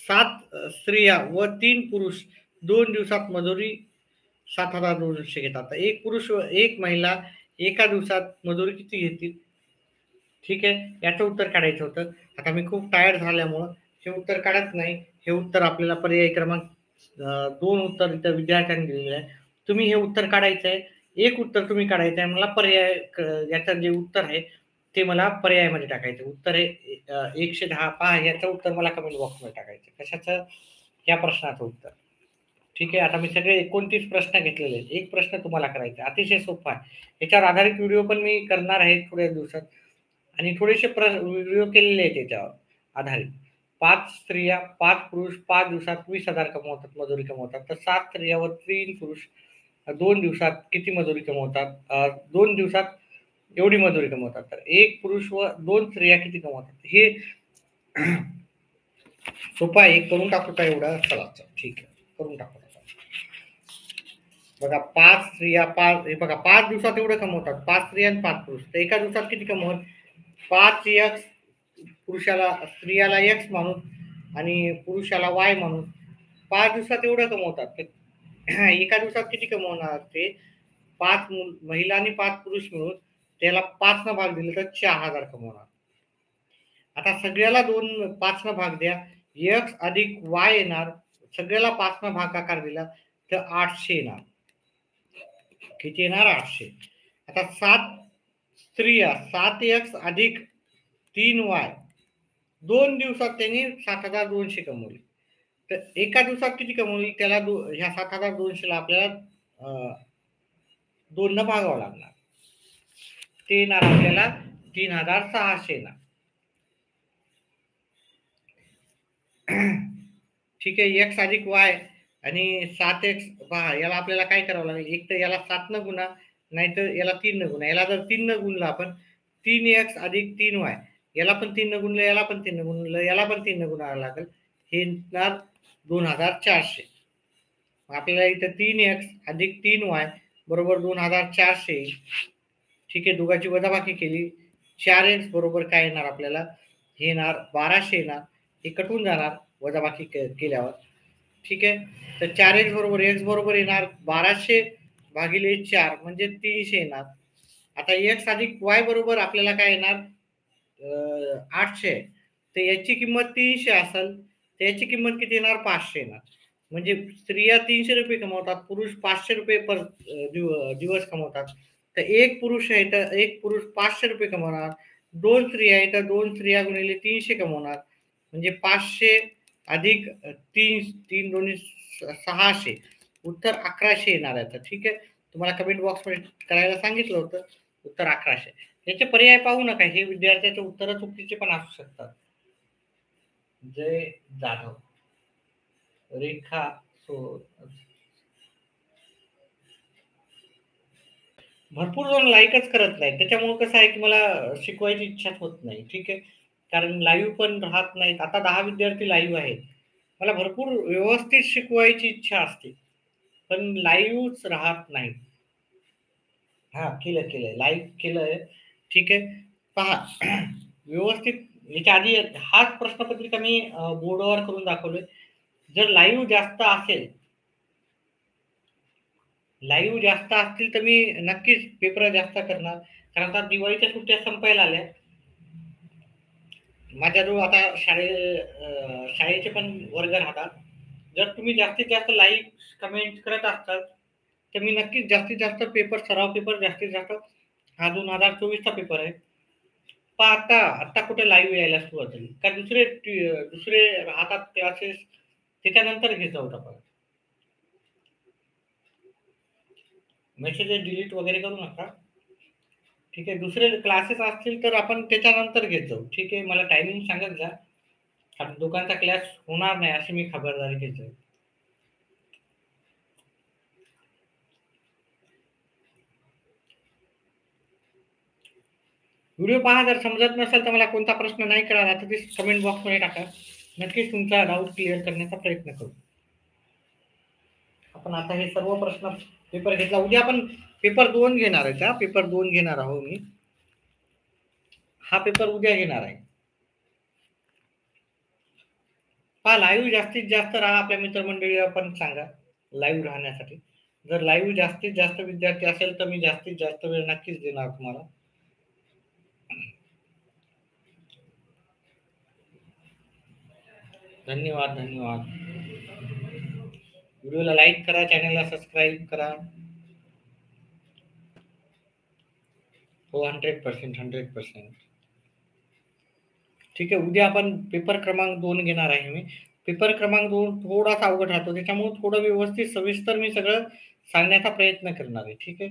7 स्त्रिया व 3 पुरुष 2 दिवसात मजुरी 7,200 घेतात. एक पुरुष व एक महिला एका दिवसात मजुरी किती घेतील? ठीक आहे, याचं उत्तर काढायचं होतं. आता मी खूप टायर्ड झाल्यामुळं हे उत्तर काढत नाही. हे उत्तर आपल्याला पर्याय क्रमांक 2 उत्तर इथं विद्यार्थ्यांनी दिलेलं आहे. तुम्ही हे उत्तर काढायचं आहे. एक उत्तर तुम्ही काढायचं आहे. मला पर्याय याचं जे उत्तर आहे ते मला पर्यायामध्ये टाकायचं. उत्तर आहे 110. पहा याचं उत्तर मला कमेंट बॉक्समध्ये टाकायचं. कशाचं? या प्रश्नाचं उत्तर. ठीक आहे. आता मी सगळे 29 प्रश्न घेतलेले आहेत. एक प्रश्न तुम्हाला करायचा आहे. अतिशय सोपा आहे. याच्यावर आधारित व्हिडिओ पण मी करणार आहे थोड्या दिवसात. आणि थोडेसे व्हिडिओ केलेले आहेत त्याच्यावर आधारित. 5 स्त्रिया, 5 पुरुष 5 दिवसात 20,000 कमवतात, मजुरी कमवतात. तर 7 स्त्रियावर 3 पुरुष 2 दिवसात किती मजुरी कमवतात? 2 दिवसात एवढी मजुरी कमवतात. तर 1 पुरुष व 2 स्त्रिया किती कमवतात? हे सोपं आहे. करून टाकू का एवढं? चला ठीक आहे. करून टाकू. बघा 5 स्त्रिया 5 हे बघा 5 दिवसात एवढं कमवतात. 5 स्त्रिया आणि 5 पुरुष. तर एका दिवसात किती कमवतात? 5 एक्स पुरुषाला स्त्रियाला एक्स म्हणून आणि पुरुषाला वाय म्हणून 5 दिवसात एवढं कमवतात. तर एका दिवसात किती कमवणार ते? 5 महिला आणि 5 पुरुष मिळून त्याला 5 न भाग दिले तर 4,000 कमवणार. आता सगळ्याला 5 न भाग द्या. एक्स अधिक वाय येणार. सगळ्याला 5 न भागाकार दिला तर 800 येणार. किती येणार? 800. आता 7 स्त्रिया 7 एक्स अधिक 3 वाय 2 दिवसात त्यांनी 7,200 कमवली. तर एका दिवसात किती कमवली? त्याला ह्या 7,200 ला आपल्याला 2 न भागावं लागणार. ते येणार आपल्याला 3,600 येणार. ठीक आहे. एक्स अधिक वाय आणि 7x पहा याला आपल्याला काय करावं लागेल? एक तर याला 7 न गुणा, नाहीतर याला 3 न गुणा. याला जर 3 न गुणलं आपण 3x अधिक 3y याला पण 3 न गुणलं, याला पण 3 न गुणलं, याला पण 3 न गुणावं लागेल. हे येणार 2,400. आपल्याला इथं 3x अधिक 3y बरोबर 2,400 येईल. ठीक आहे. दोघांची वजाबाकी केली. 4x बरोबर काय येणार आपल्याला? हे येणार 1,200 येणार. हे कटून जाणार वजाबाकी केल्यावर. ठीक आहे. तर 4x बरोबर x बरोबर येणार 1,200 भागिले 4 म्हणजे 300 येणार. आता x अधिक y बरोबर आपल्याला काय येणार? 800. तर याची किंमत 300 असेल तर याची किंमत किती येणार? 500 येणार. म्हणजे स्त्रिया 300 रुपये कमवतात, पुरुष 500 रुपये दिवस कमवतात. तर एक पुरुष आहे तर एक पुरुष 500 रुपये कमवणार. 2 स्त्रिया आहे तर 2 स्त्रिया गुणिले 300 कमवणार. म्हणजे 500 अधिक 3 दोन्ही 600. उत्तर 1100 येणार आहे. ठीक आहे. तुम्हाला कमेंट बॉक्समध्ये करायला सांगितलं होतं. उत्तर 1100. याचे पर्याय पाहू नका. हे विद्यार्थ्याचे उत्तर चुकीचे पण असू शकतात. जय जाधव, रेखा भरपूर जण लाईकच करत नाही. त्याच्यामुळे कसं आहे की मला शिकवायची इच्छाच होत नाही. ठीक आहे. कारण लाईव्ह पण राहत नाहीत. आता 10 विद्यार्थी लाईव्ह आहेत. मला भरपूर व्यवस्थित शिकवायची इच्छा असते. पण लाईव्हच राहत नाही. हां, केलंय. लाईव्ह केलंय. ठीक आहे. पहा व्यवस्थित याच्या आधी हाच प्रश्नपत्रिका मी बोर्डवर करून दाखवलोय. जर लाईव्ह जास्त असेल लाईव्ह जास्त असतील तर मी नक्कीच पेपर जास्त करणार. कारण आता दिवाळीच्या सुट्ट्या संपायला आल्या. माझ्याजवळ आता शाळेचे पण वर्ग राहतात. जर तुम्ही जास्तीत जास्त लाईक, कमेंट करत असताल तर मी नक्कीच जास्तीत जास्त पेपर सराव पेपर जास्तीत जास्त हा 2024 चा पेपर आहे. पहा आता कुठे लाईव्ह यायला सुरुवात झाली. का दुसरे राहतात क्लासेस त्याच्यानंतर घेत जाऊ आपण. मेसेजेस डिलीट वगैरे करू नका. ठीक आहे. दुसरे क्लासेस असतील तर आपण त्याच्यानंतर घेत जाऊ. ठीक आहे. मला टायमिंग सांगत जा. कारण दोघांचा क्लास होणार नाही अशी मी खबरदारी घेतोय. व्हिडिओ पहा. जर समजत नसेल तर मला कोणता प्रश्न नाही कळाला तर ते कमेंट बॉक्समध्ये टाका. नक्कीच तुमचा डाऊट क्लिअर करण्याचा प्रयत्न करू. आपण आता हे सर्व प्रश्न पेपर घेतला. उद्या आपण पेपर 2 घेणार आहे का? पेपर 2 घेणार आहोत मी. हा पेपर उद्या घेणार आहे. पहा लाईव्ह जास्तीत जास्त राहा. आपल्या मित्रमंडळीला पण सांगा लाईव्ह राहण्यासाठी. जर लाईव्ह जास्तीत जास्त विद्यार्थी असेल तर मी जास्तीत जास्त वेळ नक्कीच देणार तुम्हाला. धन्यवाद, धन्यवाद. व्हिडिओला लाईक करा, चॅनलला सबस्क्राईब करा. हो, 100%, 100%. ठीक आहे. उद्या आपण पेपर क्रमांक 2 घेणार आहे मी. पेपर क्रमांक 2 थोडासा अवघड राहतो. त्याच्यामुळे थोडं व्यवस्थित सविस्तर मी सगळं सांगण्याचा प्रयत्न करणार आहे. ठीक आहे.